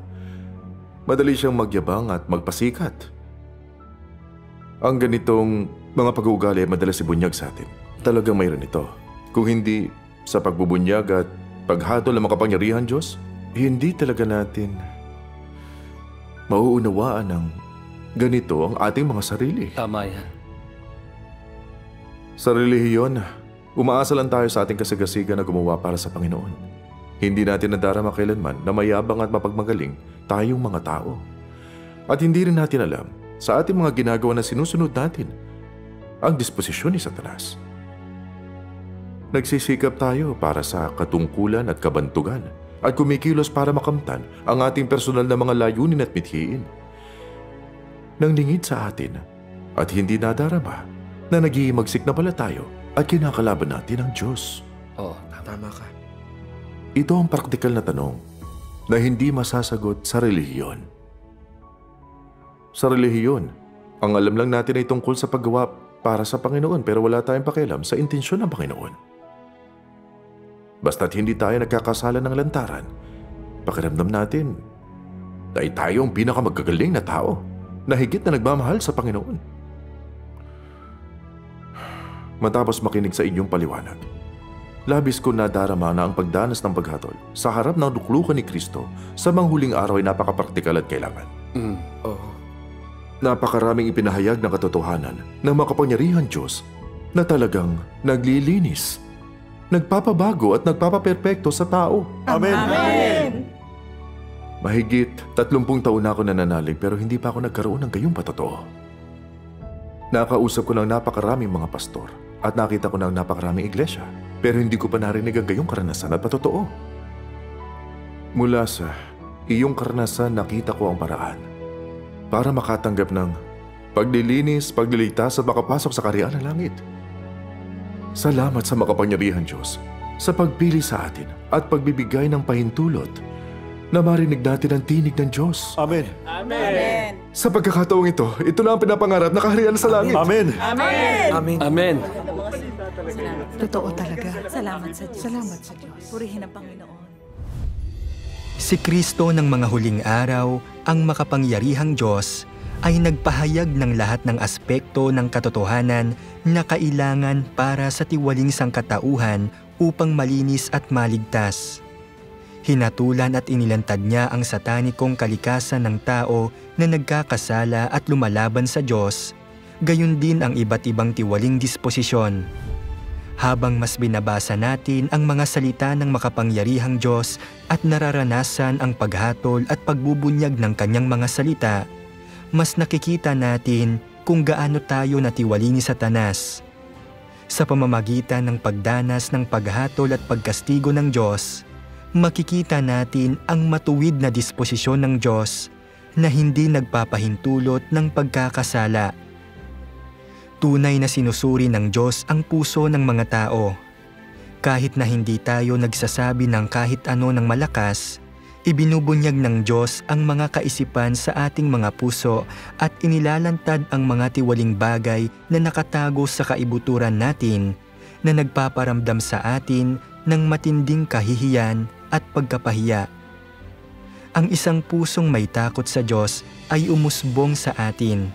Madali siyang magyabang at magpasikat. Ang ganitong mga pag-uugali ay madalas ibunyag sa atin. Talagang mayroon ito. Kung hindi sa pagbubunyag at paghatol ng makapangyarihan Diyos, hindi talaga natin mauunawaan ng ganito ang ating mga sarili. Tama yan. Sa relihiyon, umaasa lang tayo sa ating kasigasigan na gumawa para sa Panginoon. Hindi natin nadarama kailanman na mayabang at mapagmagaling tayong mga tao. At hindi rin natin alam sa ating mga ginagawa na sinusunod natin ang disposisyon ni Satanas. Nagsisikap tayo para sa katungkulan at kabantugan at kumikilos para makamtan ang ating personal na mga layunin at mithiin. Nang lingid sa atin at hindi nadarama na nag-iimagsik na pala tayo at kinakalaban natin ang Diyos. Oo, tama ka. Ito ang praktikal na tanong na hindi masasagot sa relihiyon. Sa relihiyon, ang alam lang natin ay tungkol sa paggawa para sa Panginoon pero wala tayong pakialam sa intensyon ng Panginoon. Basta't hindi tayo nagkakasala ng lantaran, pakiramdam natin ay tayo ang pinakamagagaling na tao na higit na nagmamahal sa Panginoon. Matapos makinig sa inyong paliwanag, labis ko nadarama na ang pagdanas ng paghatol sa harap ng luklukan ni Kristo sa mga huling araw ay napakapraktikal at kailangan. Napakaraming ipinahayag ng katotohanan ng makapangyarihan Diyos na talagang naglilinis, nagpapabago at nagpapaperpekto sa tao. Amen. Amen. Mahigit 30 taon na ako nananalig pero hindi pa ako nagkaroon ng gayong patotoo. Nakausap ko ng napakaraming mga pastor at nakita ko ng napakaraming iglesia pero hindi ko pa narinig ang gayong karanasan at patotoo. Mula sa iyong karanasan nakita ko ang paraan para makatanggap ng paglilinis, pagliligtas at makapasok sa karayaan ng langit. Salamat sa makapangyarihan Diyos sa pagpili sa atin at pagbibigay ng pahintulot na marinig natin ang tinig ng Diyos. Amen. Amen. Sa pagkakataong ito lang ang pinapangarap na kaharian sa langit. Amen. Amen. Amen. Amen. Totoo talaga. Salamat sa Diyos. Salamat sa Diyos. Purihin ang Panginoon. Si Kristo ng mga huling araw, ang makapangyarihang Diyos, ay nagpahayag ng lahat ng aspekto ng katotohanan na kailangan para sa tiwaling sangkatauhan upang malinis at maligtas. Hinatulan at inilantad niya ang satanikong kalikasan ng tao na nagkakasala at lumalaban sa Diyos, gayon din ang iba't ibang tiwaling disposisyon. Habang mas binabasa natin ang mga salita ng makapangyarihang Diyos at nararanasan ang paghatol at pagbubunyag ng kanyang mga salita, mas nakikita natin kung gaano tayo natiwali ni Satanas. Sa pamamagitan ng pagdanas ng paghatol at pagkastigo ng Diyos, makikita natin ang matuwid na disposisyon ng Diyos na hindi nagpapahintulot ng pagkakasala. Tunay na sinusuri ng Diyos ang puso ng mga tao. Kahit na hindi tayo nagsasabi ng kahit ano ng malakas, ibinubunyag ng Diyos ang mga kaisipan sa ating mga puso at inilalantad ang mga tiwaling bagay na nakatago sa kaibuturan natin na nagpaparamdam sa atin ng matinding kahihiyan at pagkapahiya. Ang isang pusong may takot sa Diyos ay umusbong sa atin.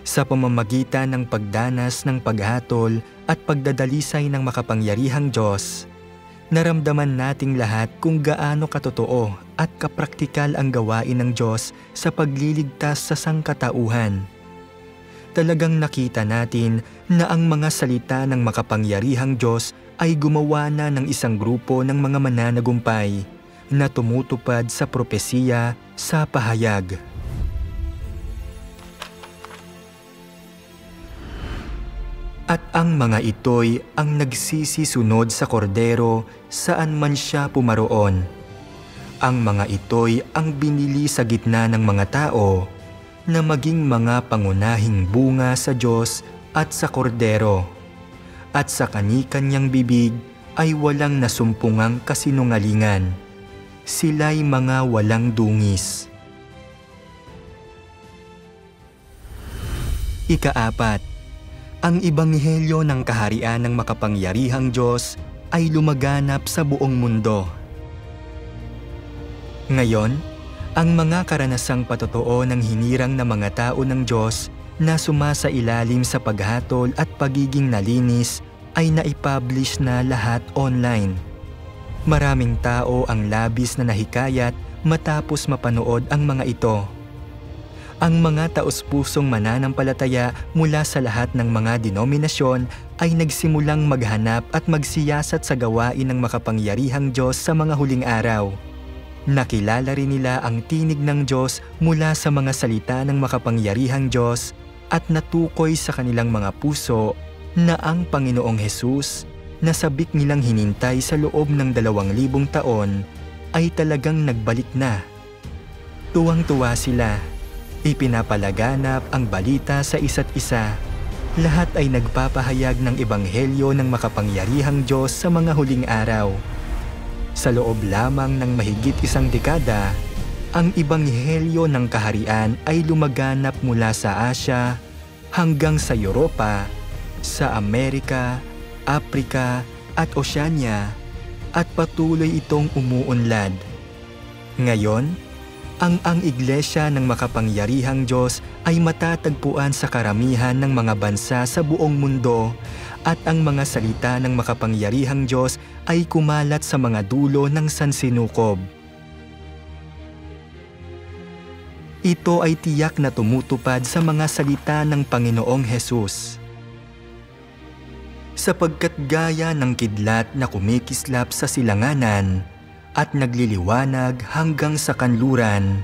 Sa pamamagitan ng pagdanas ng paghatol at pagdadalisay ng makapangyarihang Diyos, naramdaman nating lahat kung gaano katotoo at kapraktikal ang gawain ng Diyos sa pagliligtas sa sangkatauhan. Talagang nakita natin na ang mga salita ng makapangyarihang Diyos ay gumawa na ng isang grupo ng mga mananagumpay na tumutupad sa propesiya sa pahayag. At ang mga ito'y ang nagsisisunod sa kordero saan man siya pumaroon. Ang mga ito'y ang binili sa gitna ng mga tao na maging mga pangunahing bunga sa Diyos at sa kordero. At sa kani-kanyang bibig ay walang nasumpungang kasinungalingan. Sila'y mga walang dungis. Ika-4. Ang ebanghelyo ng kaharian ng makapangyarihang Diyos ay lumaganap sa buong mundo. Ngayon, ang mga karanasang patotoo ng hinirang na mga tao ng Diyos na sumasailalim sa paghatol at pagiging nalinis ay naipublish na lahat online. Maraming tao ang labis na nahikayat matapos mapanood ang mga ito. Ang mga taos-pusong mananampalataya mula sa lahat ng mga denominasyon ay nagsimulang maghanap at magsiyasat sa gawain ng makapangyarihang Diyos sa mga huling araw. Nakilala rin nila ang tinig ng Diyos mula sa mga salita ng makapangyarihang Diyos at natukoy sa kanilang mga puso na ang Panginoong Hesus na sabik nilang hinintay sa loob ng 2,000 taon ay talagang nagbalik na. Tuwang-tuwa sila. Ipinapalaganap ang balita sa isa't isa. Lahat ay nagpapahayag ng ebanghelyo ng makapangyarihang Diyos sa mga huling araw. Sa loob lamang ng mahigit 1 dekada, ang ebanghelyo ng kaharian ay lumaganap mula sa Asya hanggang sa Europa, sa Amerika, Aprika at Oceania at patuloy itong umuunlad. Ngayon, ang iglesia ng makapangyarihang Diyos ay matatagpuan sa karamihan ng mga bansa sa buong mundo at ang mga salita ng makapangyarihang Diyos ay kumalat sa mga dulo ng sansinukob. Ito ay tiyak na tumutupad sa mga salita ng Panginoong Hesus. Sapagkat gaya ng kidlat na kumikislap sa silanganan at nagliliwanag hanggang sa kanluran,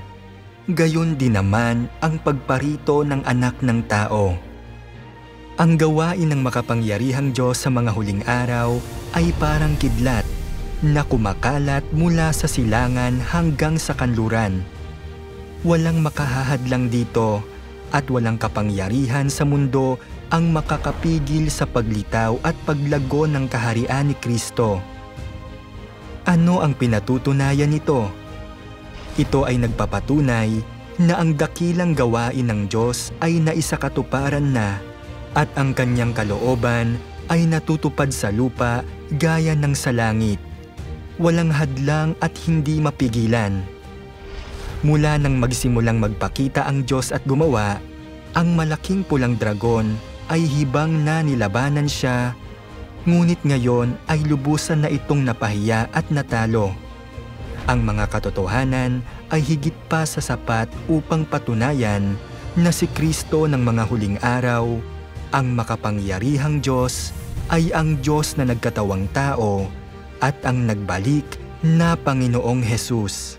gayon din naman ang pagparito ng anak ng tao. Ang gawain ng makapangyarihang Diyos sa mga huling araw ay parang kidlat na kumakalat mula sa silangan hanggang sa kanluran. Walang makahahadlang dito at walang kapangyarihan sa mundo ang makakapigil sa paglitaw at paglago ng kaharian ni Kristo. Ano ang pinatutunayan nito? Ito ay nagpapatunay na ang dakilang gawain ng Diyos ay naisakatuparan na at ang kanyang kalooban ay natutupad sa lupa gaya ng sa langit. Walang hadlang at hindi mapigilan. Mula nang magsimulang magpakita ang Diyos at gumawa, ang malaking pulang dragon ay hibang na nilabanan siya, ngunit ngayon ay lubusan na itong napahiya at natalo. Ang mga katotohanan ay higit pa sa sapat upang patunayan na si Kristo ng mga huling araw, ang makapangyarihang Diyos, ay ang Diyos na nagkatawang tao at ang nagbalik na Panginoong Hesus.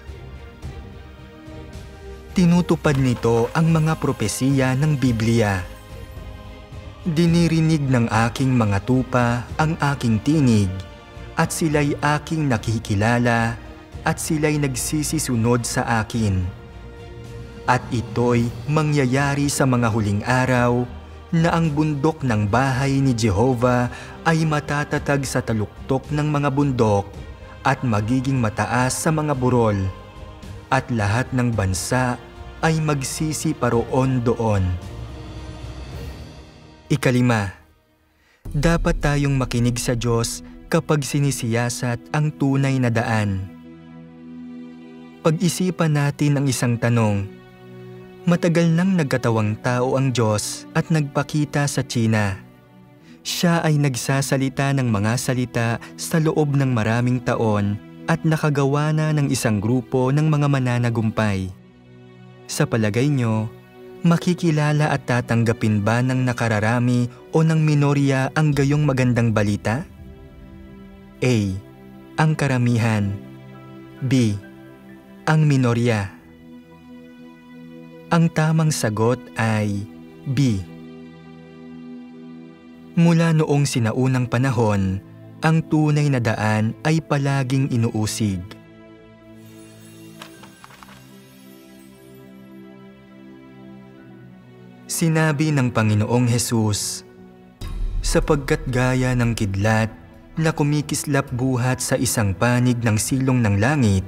Tinutupad nito ang mga propesiya ng Biblia. Dinirinig ng aking mga tupa ang aking tinig, at sila'y aking nakikilala, at sila'y nagsisisunod sa akin. At ito'y mangyayari sa mga huling araw, na ang bundok ng bahay ni Jehovah ay matatatag sa taluktok ng mga bundok at magiging mataas sa mga burol, at lahat ng bansa ay magsisiparoon doon. 5, dapat tayong makinig sa Diyos kapag sinisiyasat ang tunay na daan. Pag-isipan natin ang isang tanong. Matagal nang nagkatawang tao ang Diyos at nagpakita sa Tsina. Siya ay nagsasalita ng mga salita sa loob ng maraming taon at nakagawa na ng isang grupo ng mga mananagumpay. Sa palagay nyo, makikilala at tatanggapin ba ng nakararami o ng minorya ang gayong magandang balita? A. Ang karamihan. B. Ang minorya. Ang tamang sagot ay B. Mula noong sinaunang panahon, ang tunay na daan ay palaging inuusig. Sinabi ng Panginoong Hesus, sapagkat gaya ng kidlat na kumikislap buhat sa isang panig ng silong ng langit,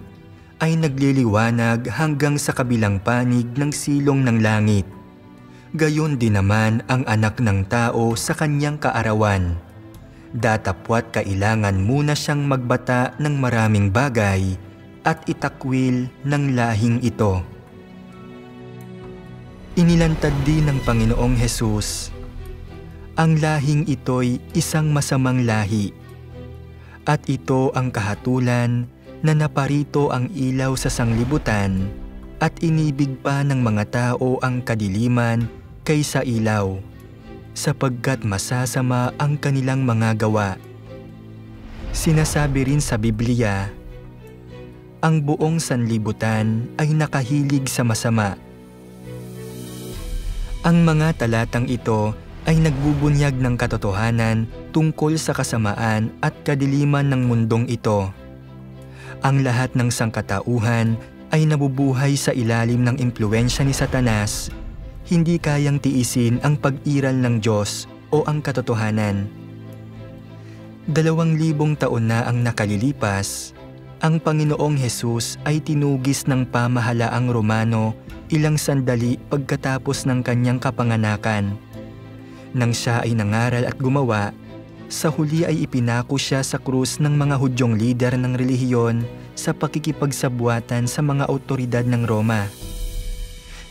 ay nagliliwanag hanggang sa kabilang panig ng silong ng langit. Gayon din naman ang anak ng tao sa kanyang kaarawan. Datapwat kailangan muna siyang magbata ng maraming bagay at itakwil ng lahing ito. Inilantad din ng Panginoong Hesus, ang lahing ito'y isang masamang lahi, at ito ang kahatulan na naparito ang ilaw sa sanglibutan at inibig pa ng mga tao ang kadiliman kaysa ilaw, sapagkat masasama ang kanilang mga gawa. Sinasabi rin sa Biblia, ang buong sanlibutan ay nakahilig sa masama. Ang mga talatang ito ay nagbubunyag ng katotohanan tungkol sa kasamaan at kadiliman ng mundong ito. Ang lahat ng sangkatauhan ay nabubuhay sa ilalim ng impluwensya ni Satanas, hindi kayang tiisin ang pag-iral ng Diyos o ang katotohanan. 2,000 taon na ang nakalilipas, ang Panginoong Hesus ay tinugis ng pamahalaang Romano ilang sandali pagkatapos ng kanyang kapanganakan. Nang siya ay nangaral at gumawa, sa huli ay ipinako siya sa krus ng mga Hudyong lider ng relihiyon sa pakikipagsabuatan sa mga awtoridad ng Roma.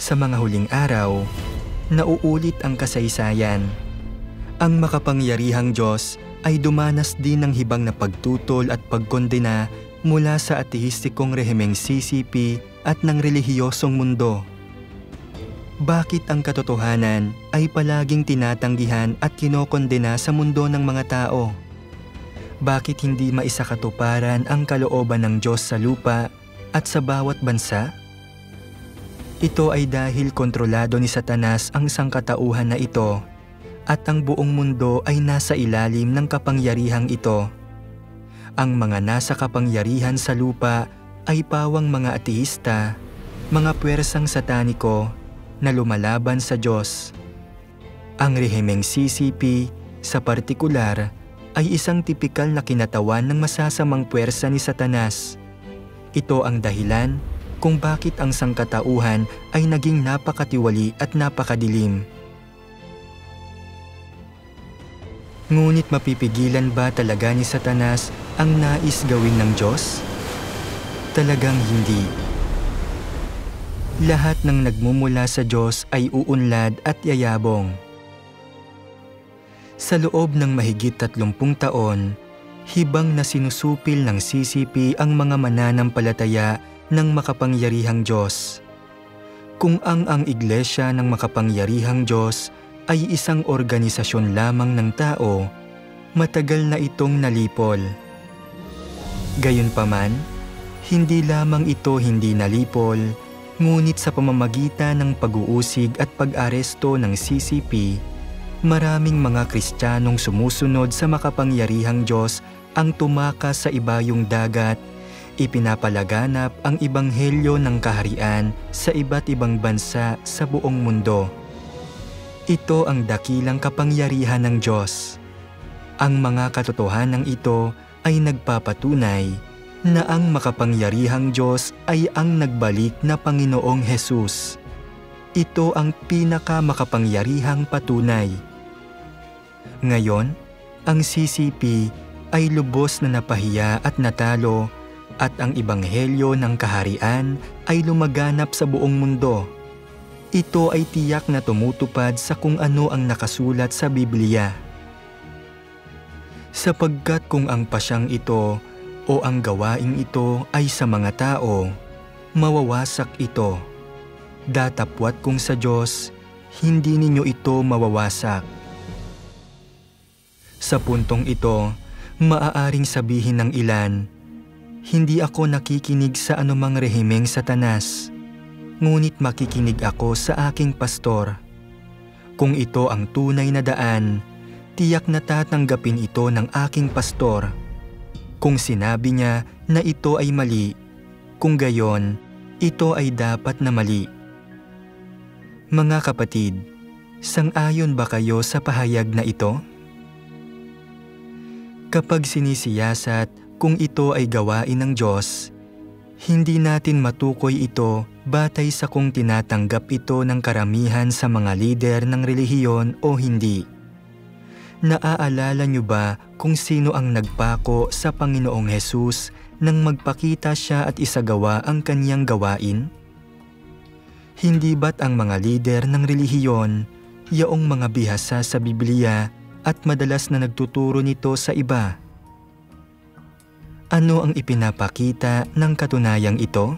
Sa mga huling araw, nauulit ang kasaysayan. Ang makapangyarihang Diyos ay dumanas din ng hibang na pagtutol at pagkondena mula sa ateistikong rehimeng CCP at ng relihiyosong mundo. Bakit ang katotohanan ay palaging tinatanggihan at kinokondena sa mundo ng mga tao? Bakit hindi maisakatuparan ang kalooban ng Diyos sa lupa at sa bawat bansa? Ito ay dahil kontrolado ni Satanas ang sangkatauhan na ito at ang buong mundo ay nasa ilalim ng kapangyarihang ito. Ang mga nasa kapangyarihan sa lupa ay pawang mga ateista, mga puwersang sataniko na lumalaban sa Diyos. Ang rehimeng CCP, sa partikular, ay isang tipikal na kinatawan ng masasamang puwersa ni Satanas. Ito ang dahilan kung bakit ang sangkatauhan ay naging napakatiwali at napakadilim. Ngunit mapipigilan ba talaga ni Satanas ang nais gawin ng Diyos? Talagang hindi. lahat ng nagmumula sa Diyos ay uunlad at yayabong. Sa loob ng mahigit 30 taon, hibang na sinusupil ng CCP ang mga mananampalataya ng makapangyarihang Diyos. Kung ang Iglesia ng makapangyarihang Diyos ay isang organisasyon lamang ng tao, matagal na itong nalipol. Gayunpaman, hindi lamang ito hindi nalipol, ngunit sa pamamagitan ng pag-uusig at pag-aresto ng CCP, maraming mga Kristiyanong sumusunod sa makapangyarihang Diyos ang tumakas sa ibayong dagat, ipinapalaganap ang ebanghelyo ng kaharian sa iba't ibang bansa sa buong mundo. Ito ang dakilang kapangyarihan ng Diyos. Ang mga katotohanan ito ay nagpapatunay na ang makapangyarihang Diyos ay ang nagbalik na Panginoong Hesus. Ito ang pinakamakapangyarihang patunay. Ngayon, ang CCP ay lubos na napahiya at natalo, at ang ebanghelyo ng kaharian ay lumaganap sa buong mundo. Ito ay tiyak na tumutupad sa kung ano ang nakasulat sa Biblia. Sapagkat kung ang pasyang ito o ang gawaing ito ay sa mga tao, mawawasak ito. Datapwat kung sa Diyos, hindi ninyo ito mawawasak. Sa puntong ito, maaaring sabihin ng ilan, hindi ako nakikinig sa anumang rehimeng Satanas, ngunit makikinig ako sa aking pastor. Kung ito ang tunay na daan, tiyak na tatanggapin ito ng aking pastor. Kung sinabi niya na ito ay mali, kung gayon, ito ay dapat na mali. Mga kapatid, sang-ayon ba kayo sa pahayag na ito? Kapag sinisiyasat kung ito ay gawain ng Diyos, hindi natin matukoy ito batay sa kung tinatanggap ito ng karamihan sa mga lider ng relihiyon o hindi. Naaalala niyo ba kung sino ang nagpako sa Panginoong Hesus nang magpakita siya at isagawa ang kanyang gawain? Hindi ba't ang mga lider ng relihiyon, yaong mga bihasa sa Biblia at madalas na nagtuturo nito sa iba? Ano ang ipinapakita ng katunayang ito?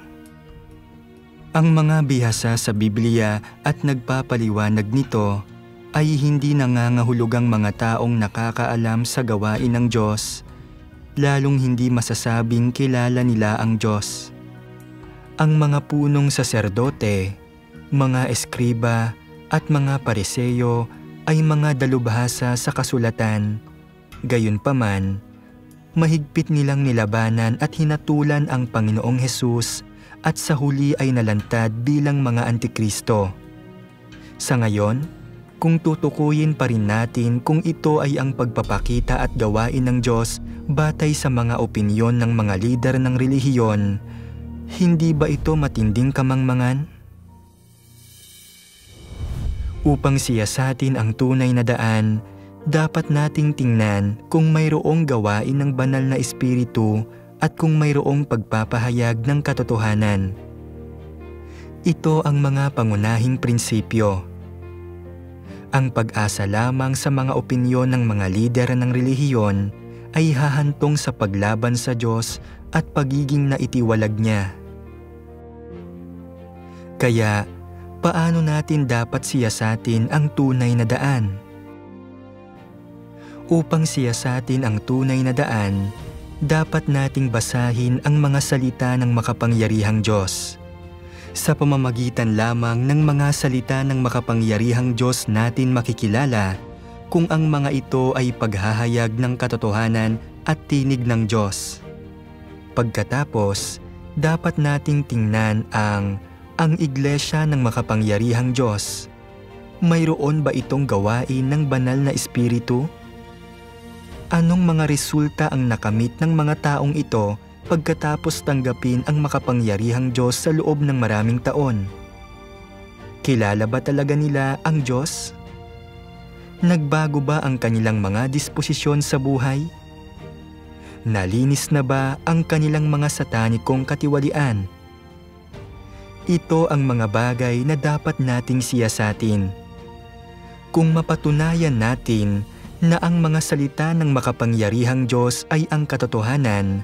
Ang mga bihasa sa Biblia at nagpapaliwanag nito ay hindi nangangahulugang mga taong nakakaalam sa gawain ng Diyos, lalong hindi masasabing kilala nila ang Diyos. Ang mga punong saserdote, mga eskriba at mga pariseyo ay mga dalubhasa sa kasulatan. Gayunpaman, mahigpit nilang nilabanan at hinatulan ang Panginoong Hesus at sa huli ay nalantad bilang mga antikristo. Sa ngayon, kung tutukuyin pa rin natin kung ito ay ang pagpapakita at gawain ng Diyos batay sa mga opinyon ng mga lider ng relihiyon, hindi ba ito matinding kamangmangan? Upang siyasatin ang tunay na daan, dapat nating tingnan kung mayroong gawain ng banal na espiritu at kung mayroong pagpapahayag ng katotohanan. Ito ang mga pangunahing prinsipyo. Ang pag-asa lamang sa mga opinyon ng mga lider ng relihiyon ay hahantong sa paglaban sa Diyos at pagiging naitiwalag niya. Kaya, paano natin dapat siyasatin ang tunay na daan? Upang siyasatin ang tunay na daan, dapat nating basahin ang mga salita ng makapangyarihang Diyos. Sa pamamagitan lamang ng mga salita ng makapangyarihang Diyos natin makikilala kung ang mga ito ay paghahayag ng katotohanan at tinig ng Diyos. Pagkatapos, dapat nating tingnan ang Iglesia ng makapangyarihang Diyos. Mayroon ba itong gawain ng banal na espiritu? Anong mga resulta ang nakamit ng mga taong ito pagkatapos tanggapin ang makapangyarihang Diyos sa loob ng maraming taon? Kilala ba talaga nila ang Diyos? Nagbago ba ang kanilang mga disposisyon sa buhay? Nalinis na ba ang kanilang mga satanikong katiwalian? Ito ang mga bagay na dapat nating siyasatin. Kung mapatunayan natin na ang mga salita ng makapangyarihang Diyos ay ang katotohanan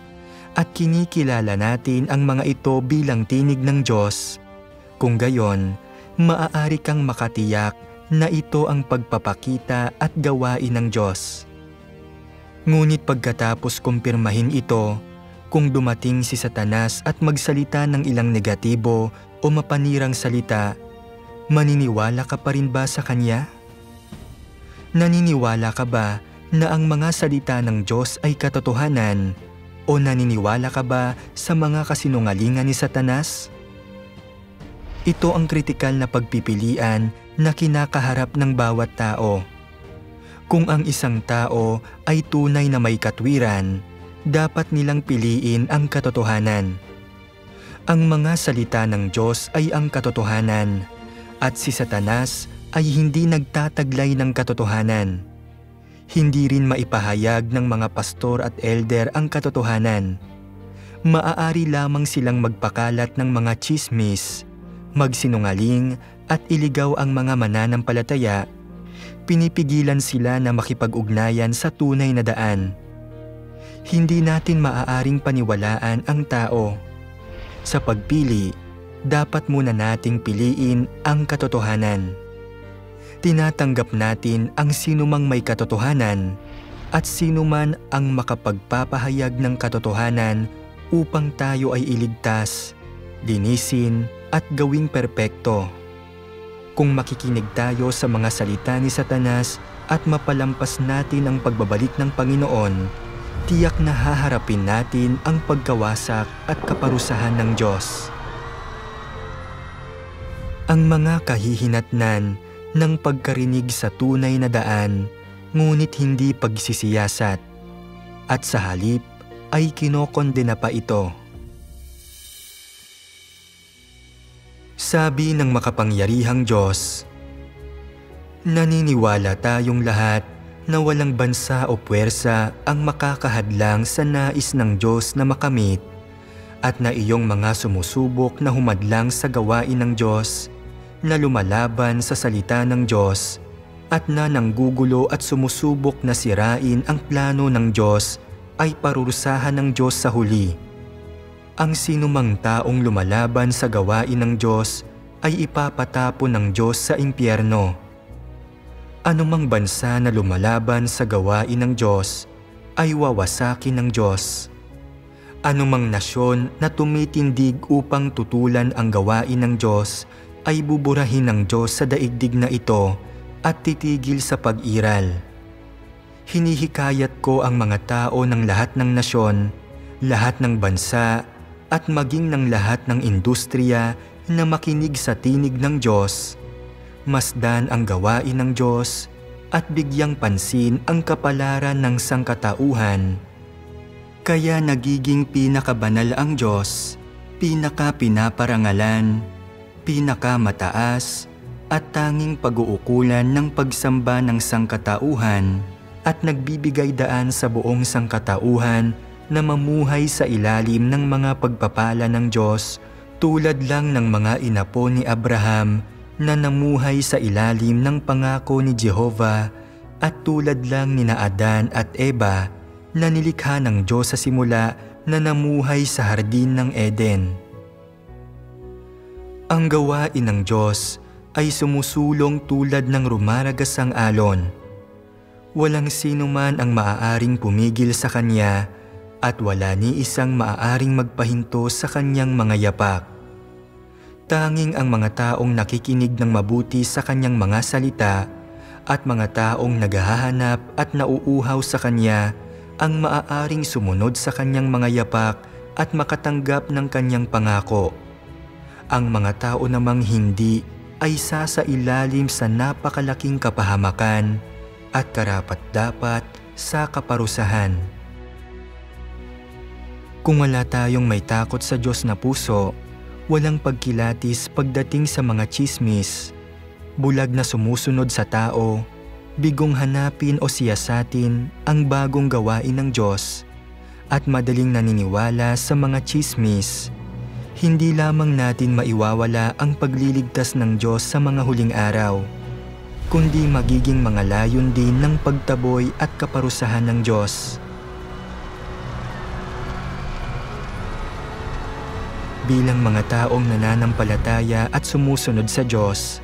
at kinikilala natin ang mga ito bilang tinig ng Diyos, kung gayon, maaari kang makatiyak na ito ang pagpapakita at gawain ng Diyos. Ngunit pagkatapos kumpirmahin ito, kung dumating si Satanas at magsalita ng ilang negatibo o mapanirang salita, maniniwala ka pa rin ba sa kanya? Naniniwala ka ba na ang mga salita ng Diyos ay katotohanan o naniniwala ka ba sa mga kasinungalingan ni Satanas? Ito ang kritikal na pagpipilian na kinakaharap ng bawat tao. Kung ang isang tao ay tunay na may katwiran, dapat nilang piliin ang katotohanan. Ang mga salita ng Diyos ay ang katotohanan, at si Satanas ay hindi nagtataglay ng katotohanan. Hindi rin maipahayag ng mga pastor at elder ang katotohanan. Maaari lamang silang magpakalat ng mga tsismis, magsinungaling at iligaw ang mga mananampalataya. Pinipigilan sila na makipag-ugnayan sa tunay na daan. Hindi natin maaaring paniwalaan ang tao. Sa pagpili, dapat muna nating piliin ang katotohanan. Tinatanggap natin ang sinumang may katotohanan at sinuman ang makapagpapahayag ng katotohanan upang tayo ay iligtas, linisin at gawing perpekto. Kung makikinig tayo sa mga salita ni Satanas at mapalampas natin ang pagbabalik ng Panginoon, tiyak na haharapin natin ang pagkawasak at kaparusahan ng Diyos. Ang mga kahihinatnan ng pagkarinig sa tunay na daan, ngunit hindi pagsisiyasat, at sa halip ay kinokondena pa ito. Sabi ng makapangyarihang Diyos, naniniwala tayong lahat na walang bansa o puwersa ang makakahadlang sa nais ng Diyos na makamit at na iyong mga sumusubok na humadlang sa gawain ng Diyos, na lumalaban sa salita ng Diyos at na nanggugulo at sumusubok na sirain ang plano ng Diyos ay parurusahan ng Diyos sa huli. Ang sinumang taong lumalaban sa gawain ng Diyos ay ipapatapon ng Diyos sa impyerno. Anumang bansa na lumalaban sa gawain ng Diyos ay wawasakin ng Diyos. Anumang nasyon na tumitindig upang tutulan ang gawain ng Diyos ay buburahin ng Diyos sa daigdig na ito at titigil sa pag-iral. Hinihikayat ko ang mga tao ng lahat ng nasyon, lahat ng bansa, at maging ng lahat ng industriya na makinig sa tinig ng Diyos, masdan ang gawain ng Diyos, at bigyang pansin ang kapalaran ng sangkatauhan. Kaya nagiging pinakabanal ang Diyos, pinaka-pinaparangalan, pinakamataas at tanging pag-uukulan ng pagsamba ng sangkatauhan at nagbibigay daan sa buong sangkatauhan na mamuhay sa ilalim ng mga pagpapala ng Diyos tulad lang ng mga inapo ni Abraham na namuhay sa ilalim ng pangako ni Jehovah at tulad lang ni Adan at Eva na nilikha ng Diyos sa simula na namuhay sa hardin ng Eden. Ang gawain ng Diyos ay sumusulong tulad ng rumaragasang alon. Walang sino man ang maaaring pumigil sa Kanya at wala ni isang maaaring magpahinto sa Kanyang mga yapak. Tanging ang mga taong nakikinig ng mabuti sa Kanyang mga salita at mga taong naghahanap at nauuhaw sa Kanya ang maaaring sumunod sa Kanyang mga yapak at makatanggap ng Kanyang pangako. Ang mga tao namang hindi ay sasailalim sa napakalaking kapahamakan at karapat-dapat sa kaparusahan. Kung wala tayong may takot sa Diyos na puso, walang pagkilatis pagdating sa mga tsismis, bulag na sumusunod sa tao, bigong hanapin o siyasatin ang bagong gawain ng Diyos, at madaling naniniwala sa mga tsismis, Hindi lamang natin maiwawala ang pagliligtas ng Diyos sa mga huling araw, kundi magiging mga layon din ng pagtaboy at kaparusahan ng Diyos. Bilang mga taong nananampalataya at sumusunod sa Diyos,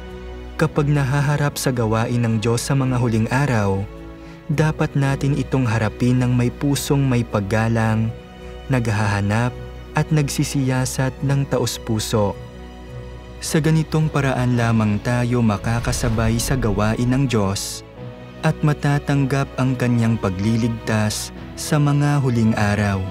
kapag nahaharap sa gawain ng Diyos sa mga huling araw, dapat natin itong harapin ng may pusong may paggalang, naghahanap at nagsisiyasat ng taos-puso. Sa ganitong paraan lamang tayo makakasabay sa gawain ng Diyos at matatanggap ang kanyang pagliligtas sa mga huling araw.